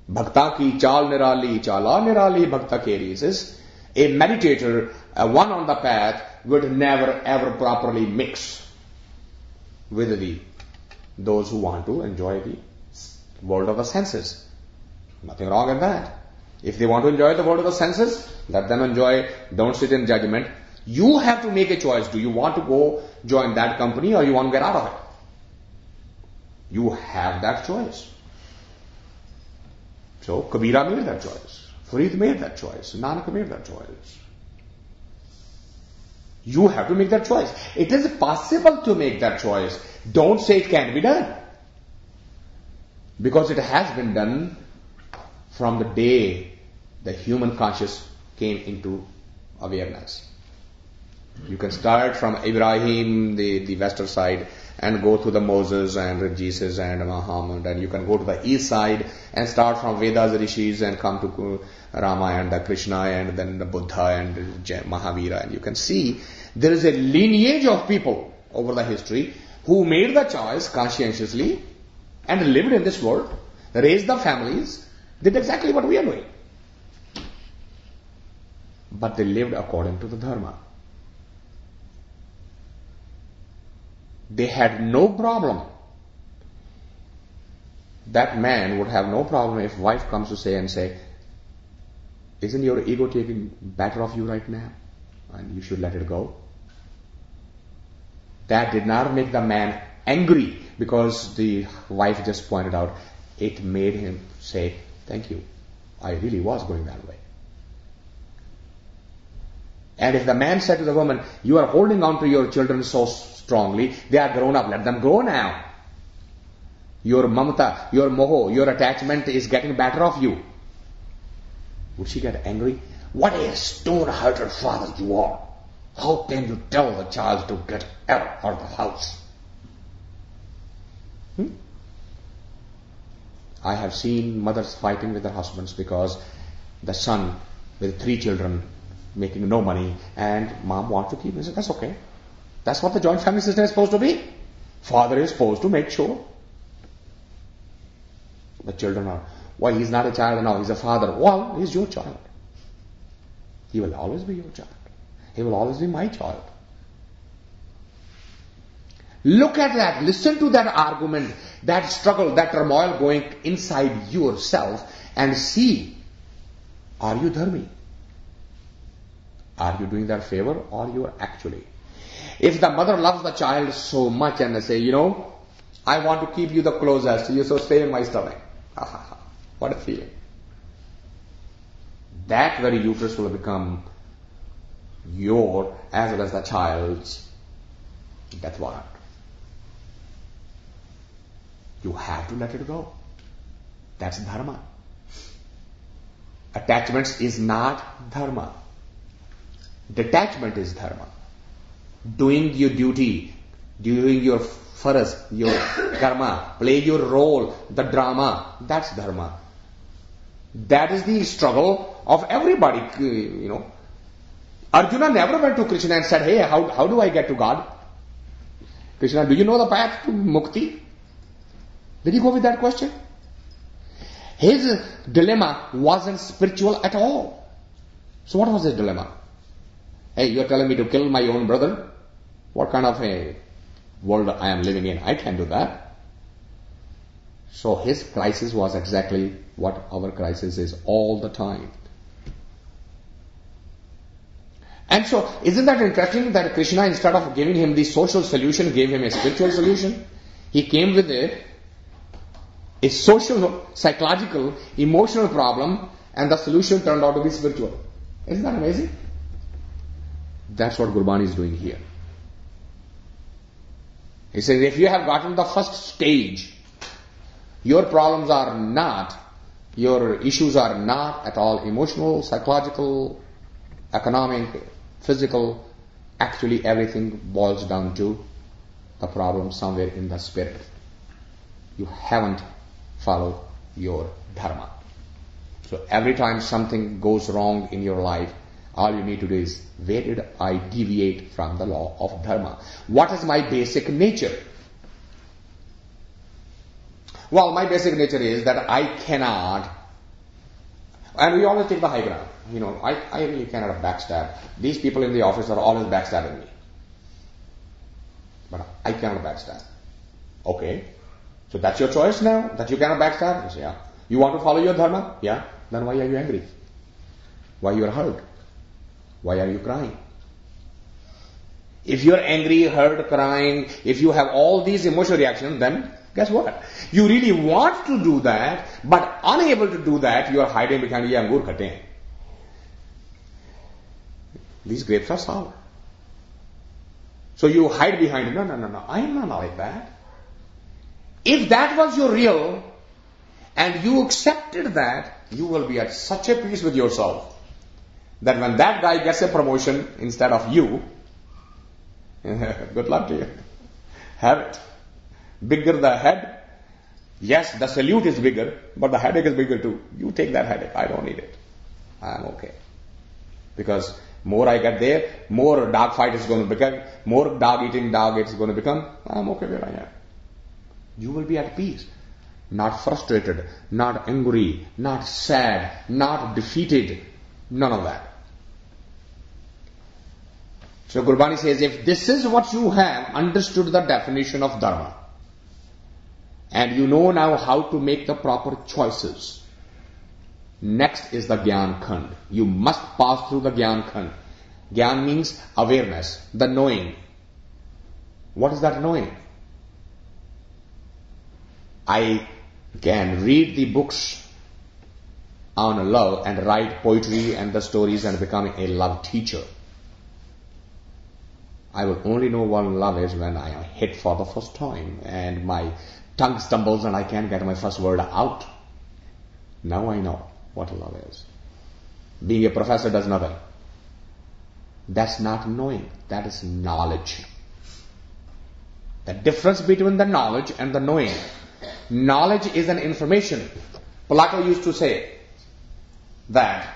Bhakta ki chal nirali, chala nirali bhakta keri. He says, a meditator, one on the path, would never ever properly mix with those who want to enjoy the world of the senses. Nothing wrong in that. If they want to enjoy the world of the senses, let them enjoy. Don't sit in judgment. You have to make a choice. Do you want to go join that company or you want to get out of it? You have that choice. So Kabira made that choice. Farid made that choice. Nanak made that choice. You have to make that choice. It is possible to make that choice. Don't say it can't be done. Because it has been done from the day the human conscious came into awareness. You can start from Ibrahim, the western side, and go to the Moses and Jesus and Muhammad, and you can go to the east side and start from Vedas, Rishis, and come to Rama and the Krishna and then the Buddha and Mahavira, and you can see there is a lineage of people over the history who made the choice conscientiously and lived in this world, raised the families, did exactly what we are doing. But they lived according to the Dharma. They had no problem. That man would have no problem if wife comes to say, isn't your ego taking better of you right now? And you should let it go. That did not make the man angry because the wife just pointed out. It made him say, thank you. I really was going that way. And if the man said to the woman, you are holding on to your children so strongly, they are grown up, let them go now. Your mamata, your moho, your attachment is getting better of you. Would she get angry? What a stone-hearted father you are. How can you tell the child to get out of the house? I have seen mothers fighting with their husbands because the son with 3 children making no money and mom wants to keep it. That's okay. That's what the joint family system is supposed to be. Father is supposed to make sure. The children are, well, he's not a child now, he's a father. Well, he's your child. He will always be your child. He will always be my child. Look at that. Listen to that argument, that struggle, that turmoil going inside yourself and see, are you dharmi? Are you doing that favor or you are actually? If the mother loves the child so much and they say, I want to keep you the closest, you so stay in my stomach. What a feeling. That very uterus will become your as well as the child's death warrant. You have to let it go. That's dharma. Attachments is not dharma. Detachment is dharma. Doing your duty, doing your faraz, your karma, play your role, the drama, that's dharma. That is the struggle of everybody, you know. Arjuna never went to Krishna and said, hey, how do I get to God? Krishna, do you know the path to mukti? Did he go with that question? His dilemma wasn't spiritual at all. So what was his dilemma? Hey, you're telling me to kill my own brother? What kind of a world I am living in? I can't do that. So his crisis was exactly what our crisis is all the time. And so, isn't that interesting that Krishna, instead of giving him the social solution, gave him a spiritual solution? He came with a social, psychological, emotional problem, and the solution turned out to be spiritual. Isn't that amazing? That's what Gurbani is doing here. He says, if you have gotten the first stage, your problems are not, your issues are not at all emotional, psychological, economic, physical. Actually, everything boils down to a problem somewhere in the spirit. You haven't followed your dharma. So every time something goes wrong in your life, all you need to do is, where did I deviate from the law of dharma? What is my basic nature? Well, my basic nature is that I cannot, and we always take the high ground. You know, I really cannot backstab. These people in the office are always backstabbing me. But I cannot backstab. Okay. So that's your choice now? That you cannot backstab? I say, yeah. You want to follow your dharma? Yeah. Then why are you angry? Why you are hurt? Why are you crying? If you are angry, hurt, crying, if you have all these emotional reactions, then guess what? You really want to do that, but unable to do that, you are hiding behind, ye angur khate hain. These grapes are sour. So you hide behind, no, I am not like that. If that was your real, and you accepted that, you will be at such a peace with yourself, that when that guy gets a promotion instead of you, good luck to you. Have it. Bigger the head. Yes, the salute is bigger, but the headache is bigger too. You take that headache. I don't need it. I am okay. Because more I get there, more dog fight is going to become, more dog eating dog it's going to become. I am okay where I am. You will be at peace. Not frustrated, not angry, not sad, not defeated. None of that. So Gurbani says, if this is what you have understood the definition of dharma, and you know now how to make the proper choices, next is the Gyan Khand. You must pass through the Gyan Khand. Gyan means awareness, the knowing. What is that knowing? I can read the books on love and write poetry and the stories and become a love teacher. I will only know what love is when I am hit for the first time and my tongue stumbles and I can't get my first word out. Now I know what love is. Being a professor does nothing. That's not knowing. That is knowledge. The difference between the knowledge and the knowing. Knowledge is an information. Plato used to say that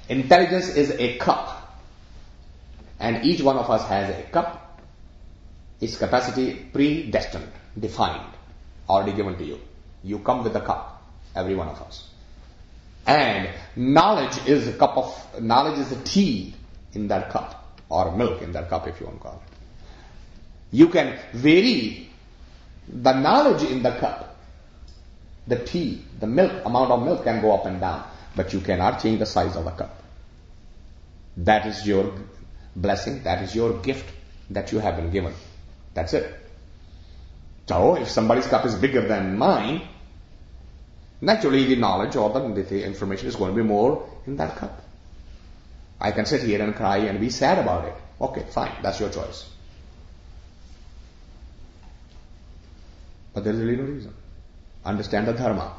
intelligence is a cup. And each one of us has a cup. Its capacity predestined, defined, already given to you. You come with the cup, every one of us. And knowledge is a tea in that cup, or milk in that cup if you want to call it. You can vary the knowledge in the cup. The tea, the milk, amount of milk can go up and down, but you cannot change the size of the cup. That is your blessing, that is your gift that you have been given. That's it. So, if somebody's cup is bigger than mine, naturally the knowledge or the information is going to be more in that cup. I can sit here and cry and be sad about it. Okay, fine, that's your choice. But there is really no reason. Understand the dharma.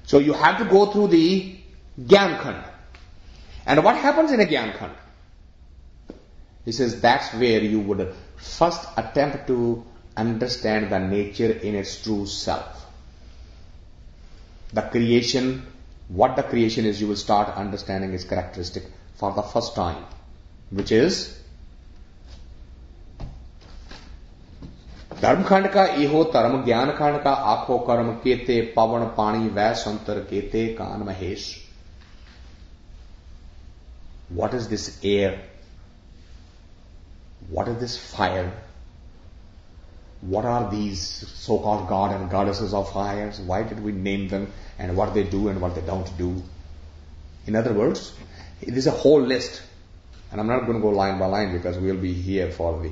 So you have to go through the Gyan Khand. And what happens in a Gyan Khand? He says that's where you would first attempt to understand the nature in its true self. The creation, what the creation is, you will start understanding its characteristic for the first time, which is धर्म खंड का इहो धर्म ज्ञान खंड का आखो कर्म केते पवन पानी वै संतर केते कान Mahesh. What is this air? What is this fire? What are these so-called god and goddesses of fires? Why did we name them, and what they do and what they don't do? In other words, it is a whole list, and I'm not going to go line by line because we'll be here for the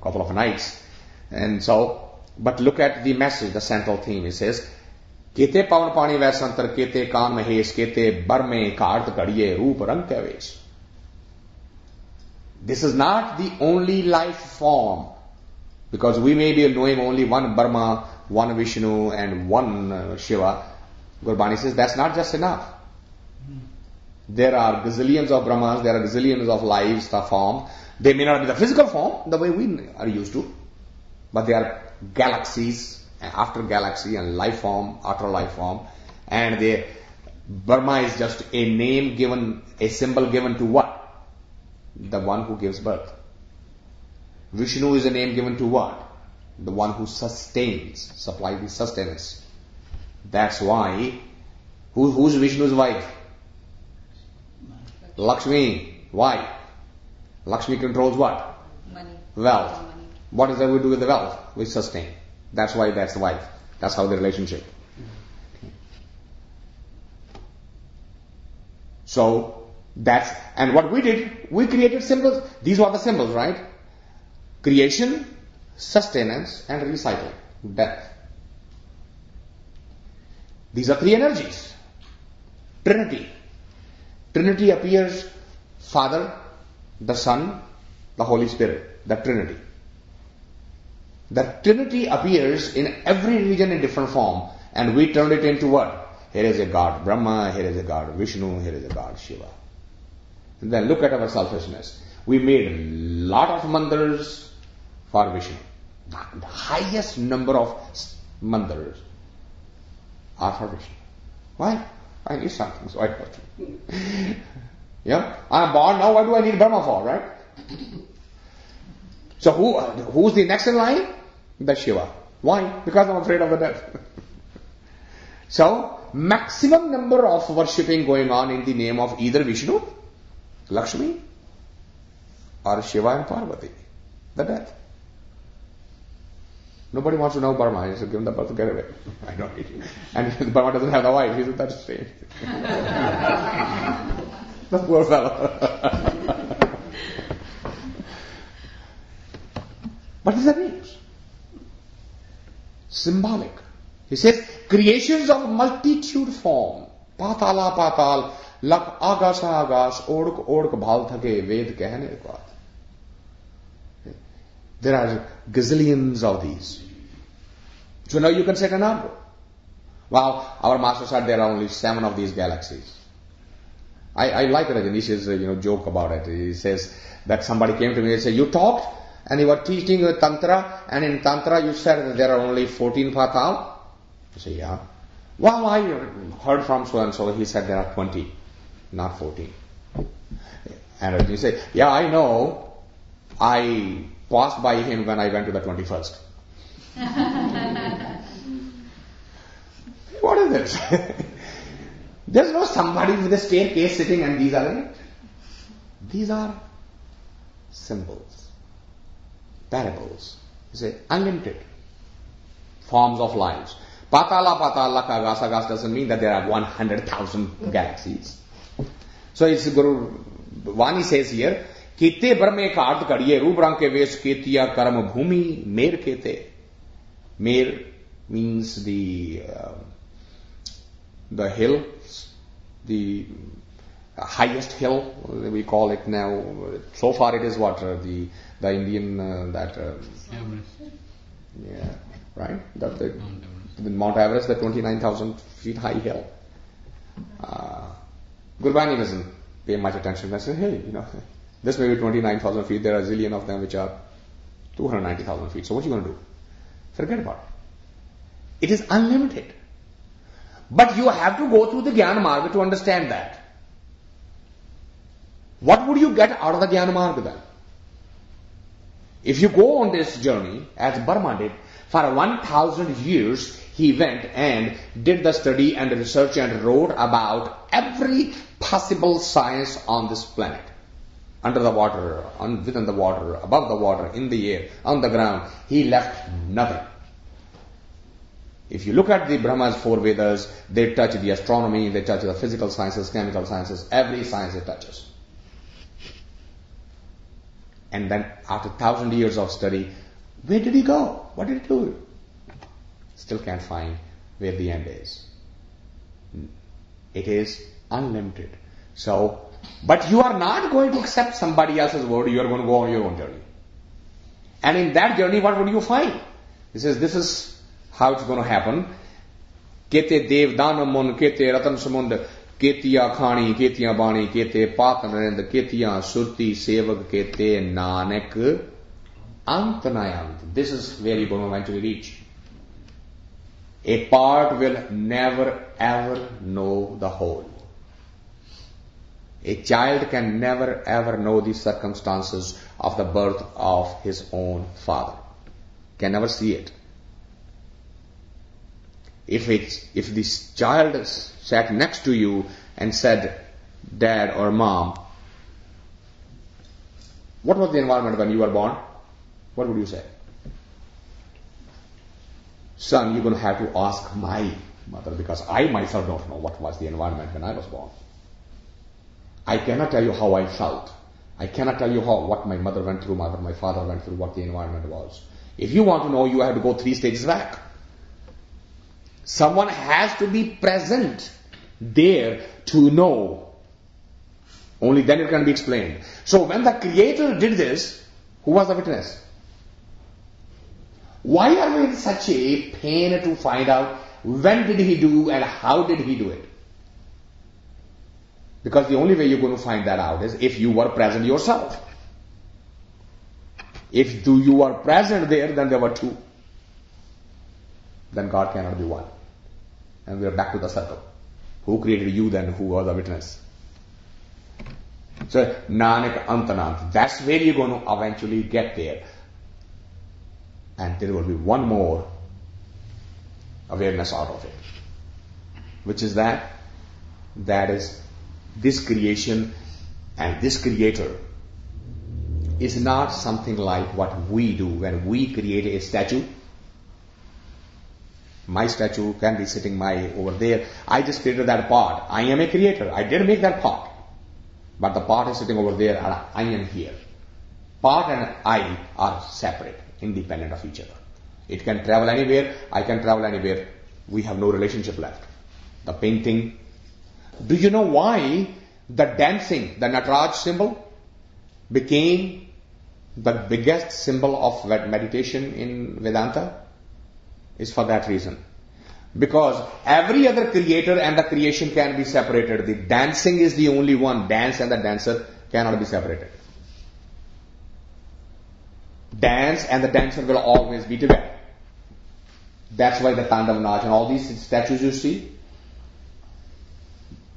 couple of nights. And so, but look at the message, the central theme. It says, Kete pavan pani vaisantar, kete kaan mahesh, kete barme kaart gadiye roop rang kavesh. This is not the only life form, because we may be knowing only one Brahma, one Vishnu, and one Shiva. Gurbani says that's not just enough. There are gazillions of Brahmas, there are gazillions of lives, the form. They may not be the physical form, the way we are used to, but they are galaxies, after galaxy, and life form, after life form. And Brahma is just a name given, a symbol given to what? The one who gives birth. Vishnu is a name given to what? The one who sustains, supplies the sustenance. That's why, who's Vishnu's wife? Lakshmi. Why? Lakshmi controls what? Money. Wealth. Money. What does that we do with the wealth? We sustain. That's why that's the wife. That's how the relationship. So, and what we did, we created symbols. These were the symbols, right? Creation, sustenance, and recycling. Death. These are three energies. Trinity. Trinity appears Father, the Son, the Holy Spirit. The Trinity. The Trinity appears in every religion in different form, and we turned it into what? Here is a God Brahma, here is a God Vishnu, here is a God Shiva. And then look at our selfishness. We made a lot of mandirs for Vishnu. The highest number of mandirs are for Vishnu. Why? I need something, so I put it. Yeah? I'm born now, what do I need Brahma for, right? So who's the next in line? The Shiva. Why? Because I'm afraid of the death. So, maximum number of worshipping going on in the name of either Vishnu, Lakshmi, or Shiva and Parvati. The death. Nobody wants to know Burma. He said, give him the birth to get away. I don't need you. And Burma doesn't have the wife. He said, that's strange. The poor fellow. What does that mean? Symbolic. He says, creations of multitude form. Patala patal, lak agasa agas, ork ork bhal thake, ved kehne baat. There are gazillions of these. So now you can set a number. Well, our master said there are only 7 of these galaxies. I like Rajnish's joke about it. He says that somebody came to me and said, you talked and you were teaching Tantra, and in Tantra you said that there are only 14 patal. I say, yeah. Well, I heard from so and so, he said there are 20, not 14. And Rajni said, yeah, I know. I passed by him when I went to the 21st. What is this? There's no somebody with a staircase sitting and these are it. These are symbols, parables. You say unlimited forms of lives. Patala patala kagas agas doesn't mean that there are 100,000 galaxies. So it's Guru Vani says here, Kete brahme ka arth kadiye roop rang ke vesh ketiya karam bhumi mer kete. Mer means the hill, the highest hill, we call it now. So far it is what? The Indian, Everest. Yeah, right? The Mount Everest, the 29,000 feet high hill. Gurbani doesn't pay much attention. I say, hey, this may be 29,000 feet. There are a zillion of them which are 290,000 feet. So what are you going to do? Forget about it. It is unlimited. But you have to go through the Jnana Marga to understand that. What would you get out of the Jnana Marga then? If you go on this journey, as Burma did, for 1,000 years, he went and did the study and the research and wrote about every possible science on this planet. Under the water, within the water, above the water, in the air, on the ground. He left nothing. If you look at the Brahma's 4 Vedas, they touch the astronomy, they touch the physical sciences, chemical sciences, every science it touches. And then after 1,000 years of study, where did he go? What did he do? Still can't find where the end is. It is unlimited. So, but you are not going to accept somebody else's word, you are going to go on your own journey. And in that journey, what would you find? He says, this is how it's going to happen. Kete dev danamun, kete ratan samund, ketiya khani, ketiya bani, kete patnarind, ketiya surti sevak, kete nanak antanayant. This is where you're going to eventually reach. A part will never ever know the whole. A child can never ever know the circumstances of the birth of his own father. Can never see it. If this child sat next to you and said, Dad or Mom, what was the environment when you were born? What would you say? Son, you're going to have to ask my mother, because I myself don't know what was the environment when I was born. I cannot tell you how I felt. I cannot tell you what my mother went through, what my father went through, what the environment was. If you want to know, you have to go 3 stages back. Someone has to be present there to know. Only then it can be explained. So when the Creator did this, who was the witness? Why are we in such a pain to find out when did he do and how did he do it? Because the only way you're going to find that out is if you were present yourself. If you were present there, then there were 2. Then God cannot be 1. And we are back to the circle. Who created you then? Who was the witness? So, Nanak Antanant. That's where you're going to eventually get there. And there will be one more awareness out of it. Which is that? That is, this creation and this Creator is not something like what we do when we create a statue. My statue can be sitting over there. I just created that pot. I am a creator. I did make that pot. But the pot is sitting over there and I am here. Pot and I are separate, independent of each other. It can travel anywhere. I can travel anywhere. We have no relationship left. The painting. Do you know why the dancing, the Nataraj symbol, became the biggest symbol of meditation in Vedanta? Is for that reason. Because every other creator and the creation can be separated. The dancing is the only one. Dance and the dancer cannot be separated. Dance and the dancer will always be together. That's why the Tandav Nach and all these statues you see,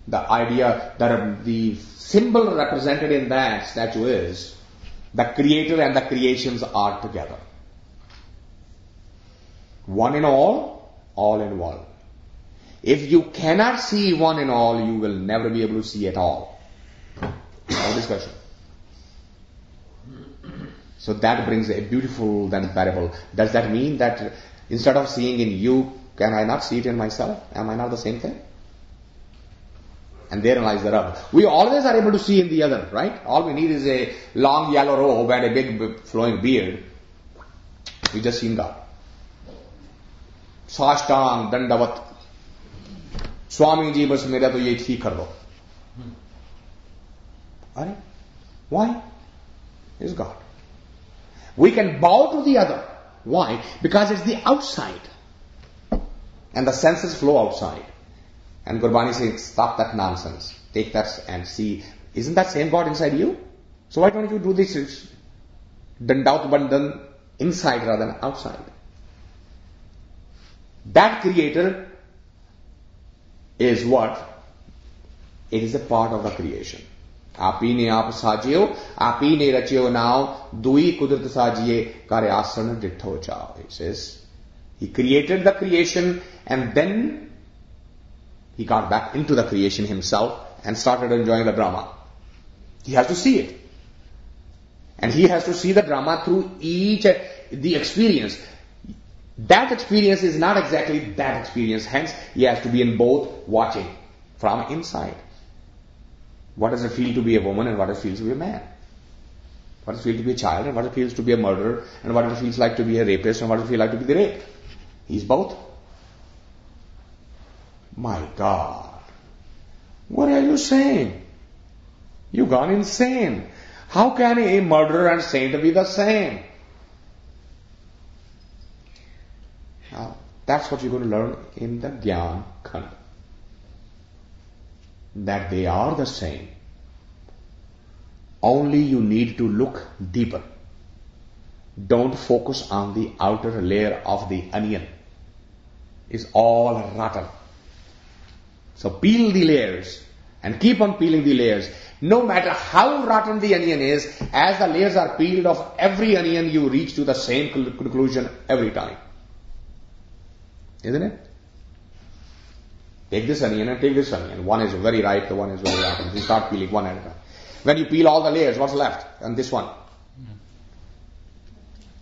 the idea that the symbol represented in that statue is the creator and the creations are together. One in all in one. If you cannot see one in all, you will never be able to see at all. No discussion. So that brings a beautiful then parable. Does that mean that instead of seeing in you, can I not see it in myself? Am I not the same thing? And therein lies the rub. We always are able to see in the other, right? All we need is a long yellow robe and a big flowing beard. We just seen God. साष्टांग दंडवत स्वामी जी बस मेरा तो ये ठीक कर दो. Alright? Why? It's God. We can bow to the other. Why? Because it's the outside. And the senses flow outside. And Gurbani says, stop that nonsense. Take that and see Isn't that same God inside you? So why don't you do this dandaut bandhan inside rather than outside? That creator is what? It is a part of the creation. Api ne aap sajiyo, api ne rachiyo now, dui kudrat sajiye kare asana ditho chao. It says, he created the creation and then he got back into the creation himself and started enjoying the drama. He has to see it. And he has to see the drama through the experience. That experience is not exactly that experience. Hence, he has to be in both watching from inside. What does it feel to be a woman and what it feels to be a man? What does it feel to be a child and what it feels to be a murderer and what it feels like to be a rapist and what it feels like to be the raped? He's both. My God. What are you saying? You've gone insane. How can a murderer and saint be the same? Now, that's what you're going to learn in the Gyan Khand. That they are the same. Only you need to look deeper. Don't focus on the outer layer of the onion. It's all rotten. So peel the layers and keep on peeling the layers. No matter how rotten the onion is, as the layers are peeled off every onion, you reach to the same conclusion every time. Isn't it? Take this onion and take this onion. One is very ripe, the one is very rotten. You start peeling one at a time. When you peel all the layers, what's left? And this one.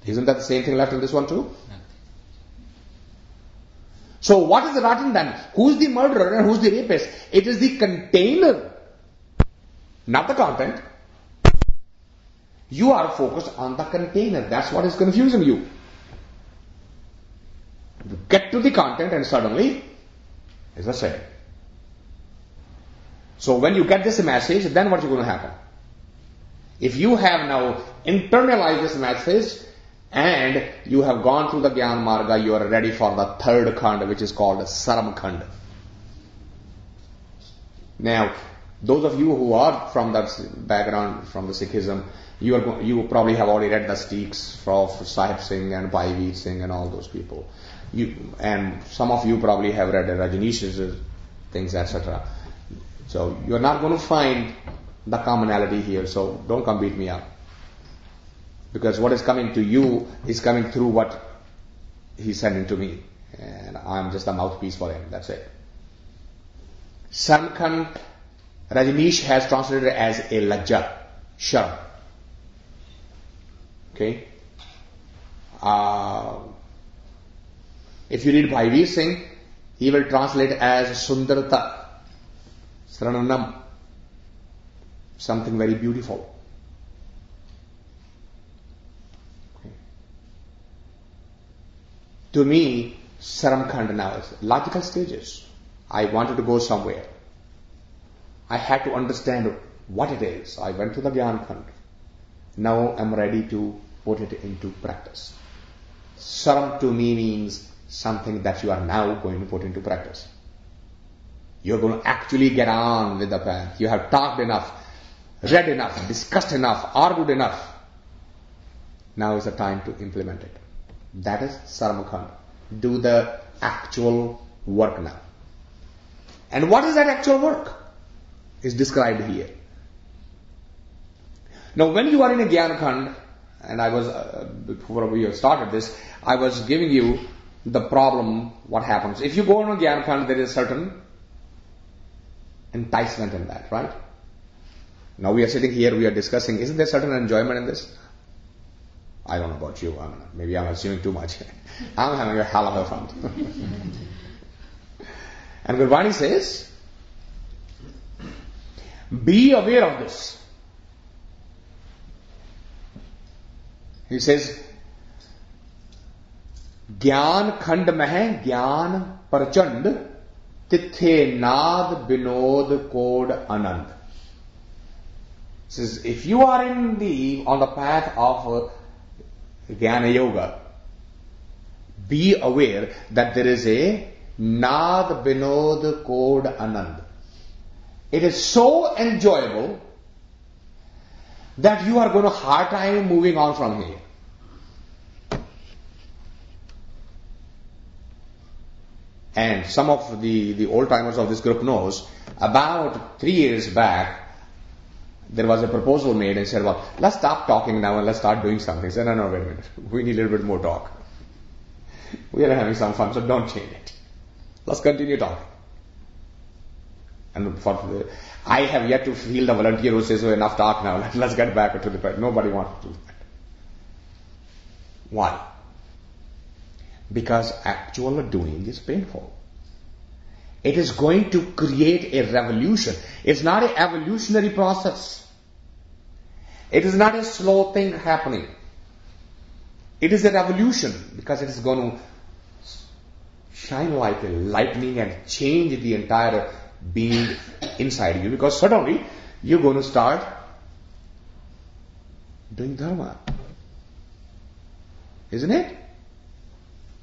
Isn't that the same thing left in this one too? So what is rotten then? Who's the murderer and who's the rapist? It is the container, not the content. You are focused on the container. That's what is confusing you. You get to the content and suddenly it's the same. So when you get this message, then what's going to happen? If you have now internalized this message and you have gone through the Gyan Marga, you are ready for the third khand, which is called Saram Khand. Now, those of you who are from that background, from the Sikhism, you probably have already read the Steaks of Sahib Singh and Bhai Singh and all those people. And some of you probably have read Rajneesh's things, etc. So you're not going to find the commonality here, so don't come beat me up. Because what is coming to you is coming through what he's sending to me. And I'm just a mouthpiece for him, that's it. Sarmkhand, Rajneesh has translated as a lajja, sharm. Okay? If you read Bhai Singh, he will translate as Sundarata, Srananam, something very beautiful. Okay. To me, Saramkhand now is logical stages. I wanted to go somewhere. I had to understand what it is. I went to the Gyan Khand. Now I'm ready to put it into practice. Saram to me means something that you are now going to put into practice. You're going to actually get on with the path. You have talked enough, read enough, discussed enough, argued enough. Now is the time to implement it. That is Saramkhand. Do the actual work now. And what is that actual work? Is described here. Now when you are in a Gyan Khand, and I was, before we started this, I was giving you the problem, what happens. If you go on a Gyan Khand, there is certain enticement in that, right? Now we are sitting here, we are discussing, isn't there certain enjoyment in this? I don't know about you, maybe I'm assuming too much. I'm having a hell of a fun. And Gurbani says, be aware of this. He says, Gyan Khand meh Gyan Prachand Tithe Nad Binod Kod Anand. He says, if you are on the path of Jnana Yoga, be aware that there is a Nad Binod Kod Anand. It is so enjoyable that you are going to hard time moving on from here. And some of the old timers of this group knows, about 3 years back, there was a proposal made and said, well, let's stop talking now and let's start doing something. I said, no, wait a minute. We need a little bit more talk. We are having some fun, so don't change it. Let's continue talking. And I have yet to feel the volunteer who says, oh, enough talk now, let's get back to the point. Nobody wants to do that. Why? Because actual doing is painful. It is going to create a revolution. It's not an evolutionary process. It is not a slow thing happening. It is a revolution because it is going to shine like a lightning and change the entire being inside you, because suddenly you're going to start doing dharma. Isn't it?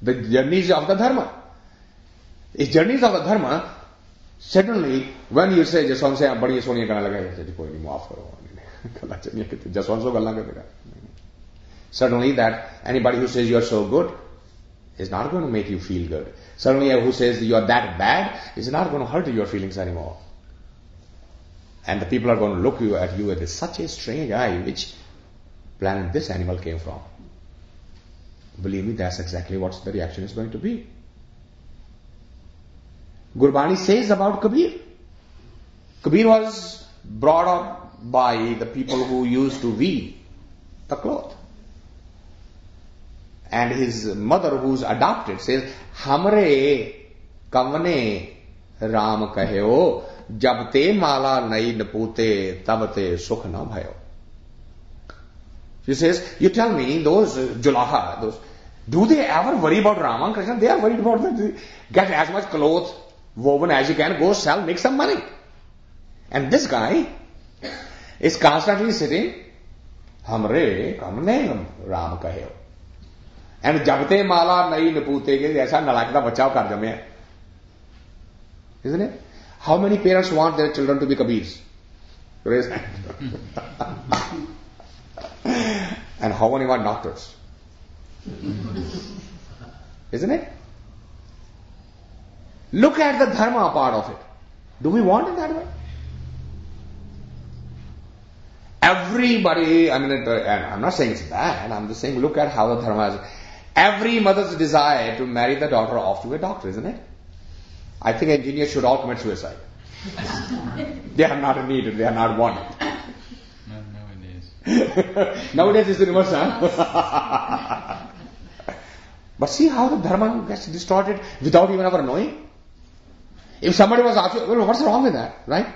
The journeys of the dharma. It's journeys of the dharma. Suddenly, when you say, Jaswant se aap badi soniya karne laga, you say, koi nahi, maaf karo. Jaswant so gallan karega. Suddenly that anybody who says you are so good is not going to make you feel good. Suddenly who says you are that bad is not going to hurt your feelings anymore. And the people are going to look at you with such a strange eye, which planet this animal came from. Believe me, that's exactly what the reaction is going to be. Gurbani says about Kabir. Kabir was brought up by the people who used to weave the cloth. And his mother, who's adopted, says, Hamre kavane Ram kaheo, jab te mala nai napute, tab te sukh na bhayo. She says, you tell me, those Julaha, do they ever worry about Rama and Krishna? They are worried about that. Get as much clothes woven as you can, go sell, make some money. And this guy is constantly sitting, Hamre kavane Ram kaheo. And jabte mala nahi napute ke aisa nalak da bachao kar jame. Isn't it? How many parents want their children to be Kabirs? Raise hand. And how many want doctors? Isn't it? Look at the dharma part of it. Do we want it that way? Everybody, and I'm not saying it's bad, I'm just saying look at how the dharma is. Every mother's desire to marry the daughter off to a doctor, isn't it? I think engineers should all commit suicide. They are not needed, they are not wanted. No, nowadays. Nowadays it's the reverse, huh? But see how the dharma gets distorted without even ever knowing? If somebody was asking, well, what's wrong with that, right?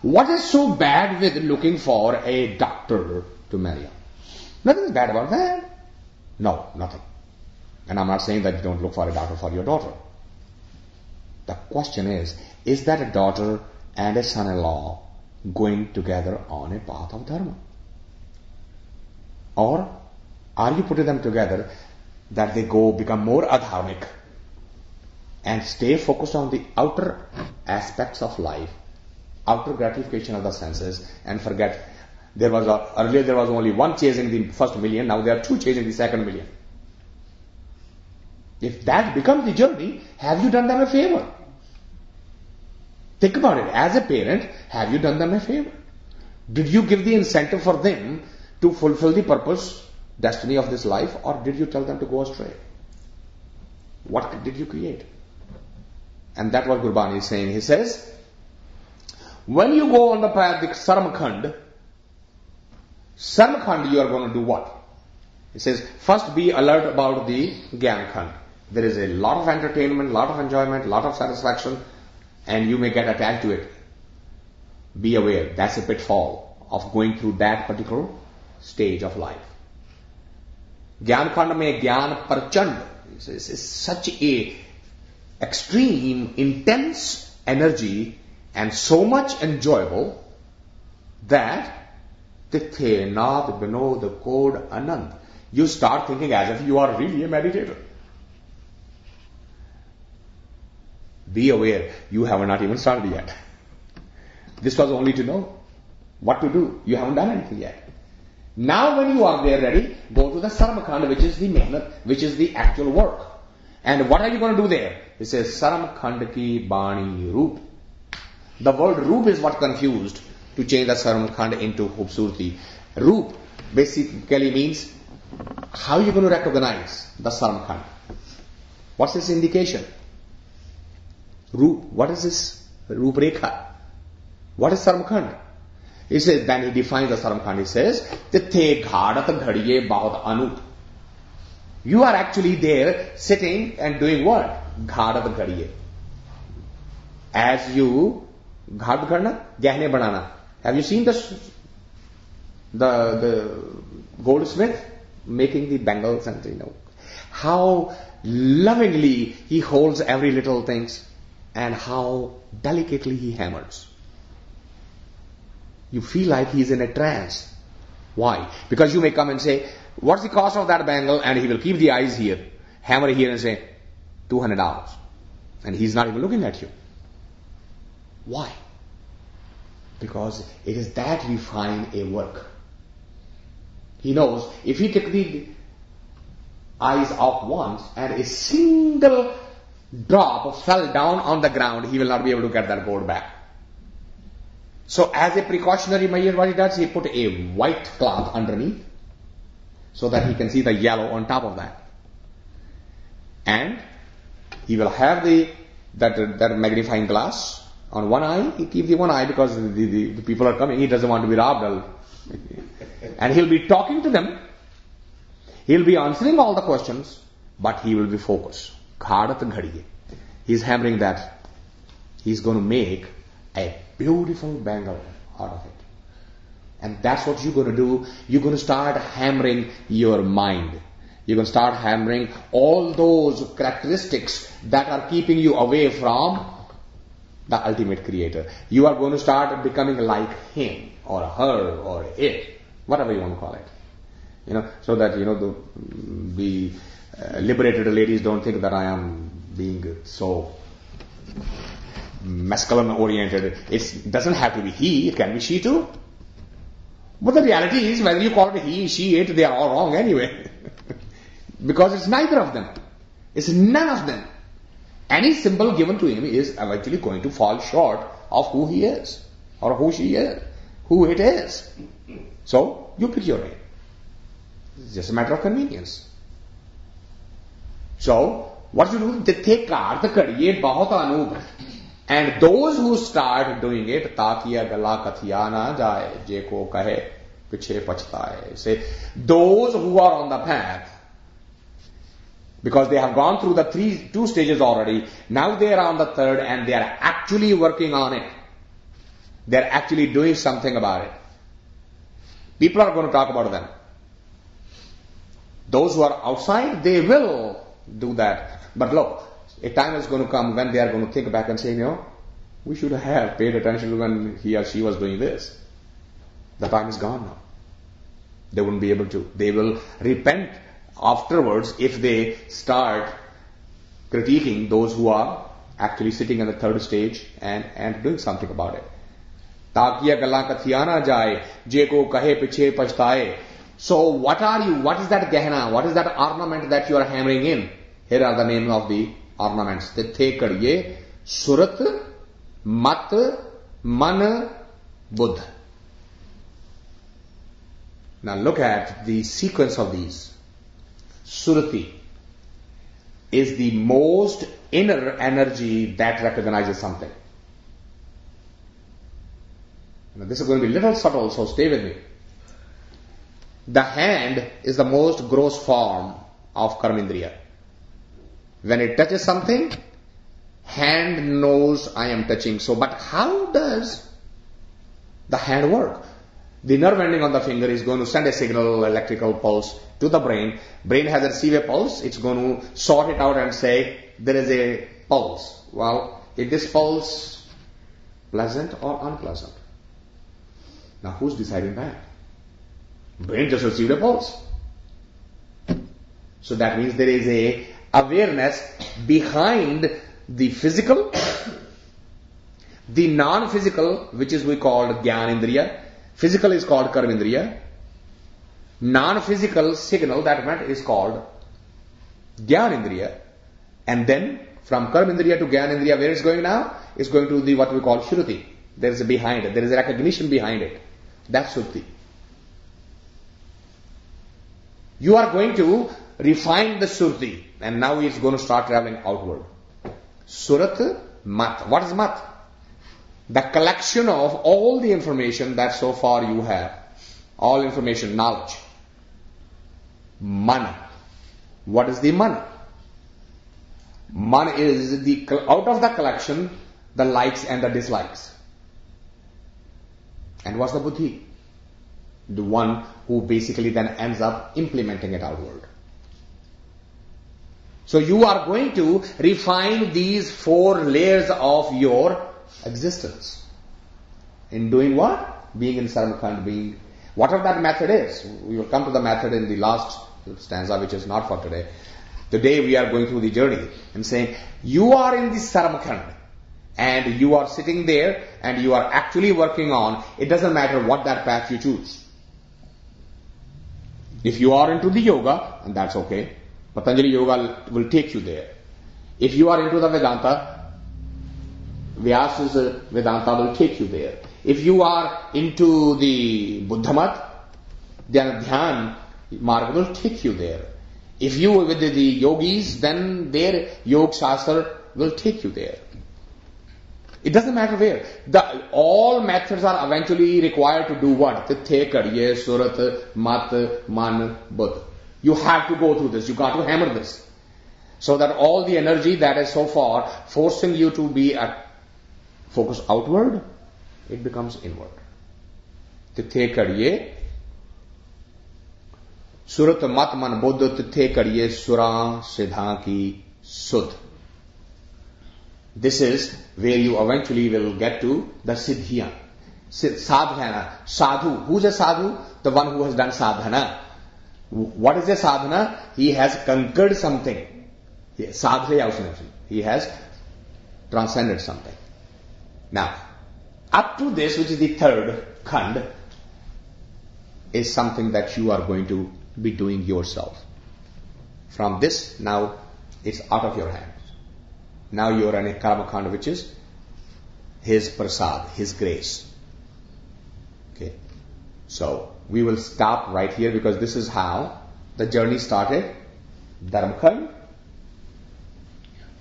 What is so bad with looking for a doctor to marry? Nothing is bad about that. No, nothing. And I'm not saying that you don't look for a doctor for your daughter. The question is that a daughter and a son-in-law going together on a path of dharma? Or are you putting them together that they become more adharmic and stay focused on the outer aspects of life, outer gratification of the senses, and forget earlier there was only one chasing the first million, now there are two chasing the second million. If that becomes the journey, have you done them a favor? Think about it. As a parent, have you done them a favor? Did you give the incentive for them to fulfill the purpose, destiny of this life, or did you tell them to go astray? What did you create? And that's what Gurbani is saying. He says, when you go on the path, the Sarmakhand, you are going to do what? He says, first be alert about the Gyan Khand. There is a lot of entertainment, lot of enjoyment, lot of satisfaction, and you may get attached to it. Be aware, that's a pitfall of going through that particular stage of life. Gyan Khand mein Gyan Parchand is such a extreme, intense energy and so much enjoyable that Tithe Nath Binod Kod Anand. You start thinking as if you are really a meditator. Be aware, you have not even started yet. This was only to know what to do. You haven't done anything yet. Now when you are there ready, go to the Sarmakhand, which is the mehnat, which is the actual work. And what are you going to do there? It says Sarmakhand ki bani roop. The word roop is what confused to change the Sarmakhand into Khubsurti. Roop basically means how are you going to recognize the Sarmakhand? What's its indication? Roop. What is this? Roop Rekha. What is Sarmakhand? He says, then he defines the Sarmakhand. He says, Tithe ghadat ghadiye bahut anup. You are actually there sitting and doing what? Ghadat ghadiye. As you ghat ghadna, gehne banana. Have you seen the goldsmith making the bangles and how lovingly he holds every little things and how delicately he hammers. You feel like he's in a trance. Why? Because you may come and say, what's the cost of that bangle? And he will keep the eyes here, hammer here and say, $200. And he's not even looking at you. Why? Because it is that refine a work. He knows if he take the eyes off once and a single drop fell down on the ground, he will not be able to get that gold back. So as a precautionary measure, what he does, he put a white cloth underneath so that he can see the yellow on top of that. And he will have that magnifying glass on one eye. He keeps the one eye because the people are coming. He doesn't want to be robbed. And he'll be talking to them. He'll be answering all the questions, but he will be focused. Ghadat ghadiye. He's hammering that. He's going to make a beautiful bangle out of it. And that's what you're going to do. You're going to start hammering your mind. You're going to start hammering all those characteristics that are keeping you away from the ultimate creator. You are going to start becoming like him or her or it, whatever you want to call it. So that, the liberated ladies don't think that I am being so masculine oriented. It doesn't have to be he, it can be she too. But the reality is, whether you call it he, she, it, they are all wrong anyway. Because it's neither of them. It's none of them. Any symbol given to him is eventually going to fall short of who he is, or who she is, who it is. So, you pick your name. It's just a matter of convenience. So, what you do? Tithe kaart kadiye bahut anup. And those who start doing it, takiya gala kathiya na jaye, je ko kahe, piche pachtaye. Say, those who are on the path, because they have gone through the two stages already, now they are on the third and they are actually working on it. They are actually doing something about it. People are going to talk about them. Those who are outside, they will do that. But look, a time is going to come when they are going to think back and say, we should have paid attention when he or she was doing this. The time is gone now. They wouldn't be able to. They will repent afterwards if they start critiquing those who are actually sitting in the third stage and doing something about it. Takiya galan kathiya na jaye, je ko kahe piche pachtaye. So what are you? What is that gehna? What is that ornament that you are hammering in? Here are the names of the ornaments. Tithe kadiye, surat, mat, man, buddh. Now look at the sequence of these. Surati is the most inner energy that recognizes something. Now this is going to be a little subtle, so stay with me. The hand is the most gross form of karmendriya. When it touches something, hand knows I am touching. So, but how does the hand work? The nerve ending on the finger is going to send a signal, electrical pulse to the brain. Brain has received a pulse. It's going to sort it out and say, there is a pulse. Well, is this pulse pleasant or unpleasant? Now, who's deciding that? Brain just received a pulse. So that means there is a awareness behind the physical, the non-physical, which is we called Gyan Indriya. Physical is called Karmendriya. non-physical signal that meant is called Jnanendriya. And then from Karmendriya to Jnanendriya, where it's going now? It's going to the what we call Shruti. There is a behind it. There is a recognition behind it. That's Shruti. You are going to refine the Shruti, and now it's going to start traveling outward. Surat Mat. What is Mat? The collection of all the information that so far you have. All information, knowledge. Man. What is the man? Man is the out of the collection, the likes and the dislikes. And what's the buddhi? The one who basically then ends up implementing it outward. So you are going to refine these 4 layers of your existence. In doing what? Being in Sarmakhand, being whatever that method is. We will come to the method in the last stanza, which is not for today. Today we are going through the journey and saying, you are in the Sarmakhand and you are sitting there and you are actually working on, it doesn't matter what that path you choose. If you are into the yoga, and that's okay, Patanjali Yoga will take you there. If you are into the Vedanta, Vyasa's Vedanta will take you there. If you are into the Buddhamat, then Dhyan Marg will take you there. If you are with the yogis, then their Yog Shastra will take you there. It doesn't matter where. All methods are eventually required to do what? Tithe, Kadiye, Surat, Mat, Man, Buddha. You have to go through this. You got to hammer this. So that all the energy that is so far forcing you to be at focus outward, it becomes inward. Tithe, Kadiye, Surat, Mat, Man, Buddha, Tithe, Kadiye, Sura, Siddha ki Sudh. This is where you eventually will get to the Siddhiya. Sadhana. Sadhu. Who's a sadhu? The one who has done sadhana. What is a sadhana? He has conquered something. He has transcended something. Now, up to this, which is the 3rd khand, is something that you are going to be doing yourself. From this, now, it's out of your hands. Now you are in a karma khand, which is His prasad, His grace. Okay. So we will stop right here because this is how the journey started. Dharma khand.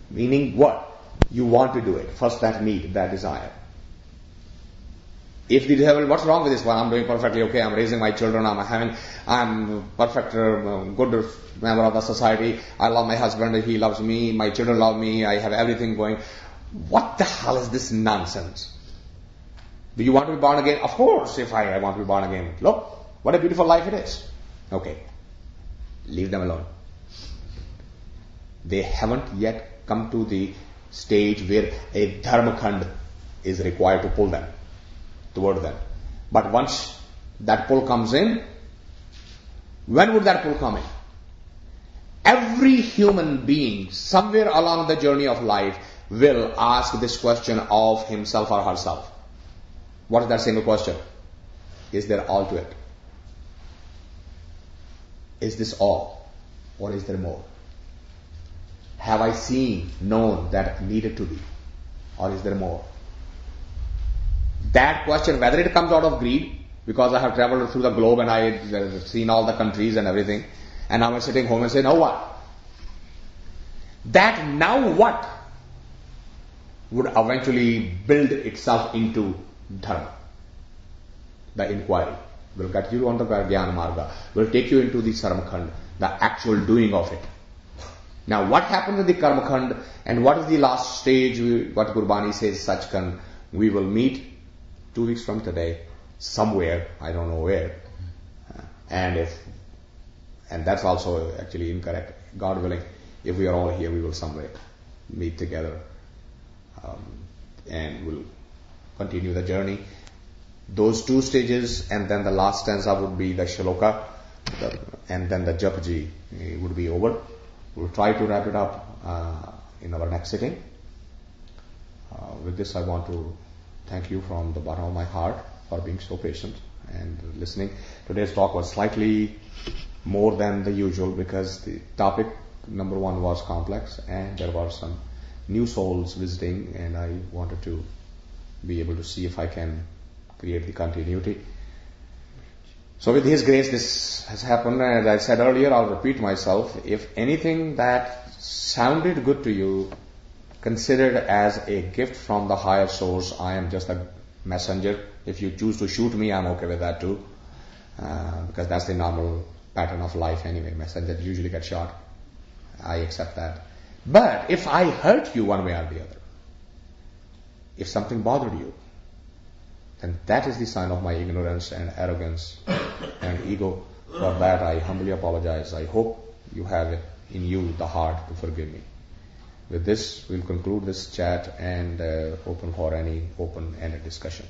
Meaning what? You want to do it. First that need, that desire. If the devil, what's wrong with this one? I'm doing perfectly okay. I'm raising my children. I'm perfect, good member of the society. I love my husband. He loves me. My children love me. I have everything going. What the hell is this nonsense? Do you want to be born again? Of course, if I want to be born again. Look, what a beautiful life it is. Okay. Leave them alone. They haven't yet come to the stage where a dharma khand is required to pull them toward them. But once that pull comes in, when would that pull come in? Every human being somewhere along the journey of life will ask this question of himself or herself. What is that single question? Is there all to it? Is this all? Or is there more? Have I seen, known that needed to be? Or is there more? That question, whether it comes out of greed, because I have traveled through the globe and I have seen all the countries and everything, and now I'm sitting home and say, now what? That now what would eventually build itself into dharma. The inquiry will get you on the Jnana Marga, will take you into the Sarmakhand, the actual doing of it. Now what happens in the Karmakhand and what is the last stage, what Gurbani says, Sachkhand, we will meet 2 weeks from today, somewhere, I don't know where. And that's also actually incorrect. God willing, if we are all here, we will somewhere meet together and we'll continue the journey. Those 2 stages, and then the last stanza would be the shloka, and then the Japuji would be over. We'll try to wrap it up in our next sitting. With this, I want to thank you from the bottom of my heart for being so patient and listening. Today's talk was slightly more than the usual because the topic number one was complex and there were some new souls visiting and I wanted to be able to see if I can create the continuity. So with His grace this has happened, and as I said earlier, I'll repeat myself. If anything that sounded good to you, consider it as a gift from the higher source. I am just a messenger. If you choose to shoot me, I'm okay with that too, because that's the normal pattern of life anyway. Messengers usually get shot. I accept that. But if I hurt you one way or the other, if something bothered you, then that is the sign of my ignorance and arrogance and ego. For that I humbly apologize. I hope you have it in you the heart to forgive me. With this, we'll conclude this chat and open for any open-ended discussion.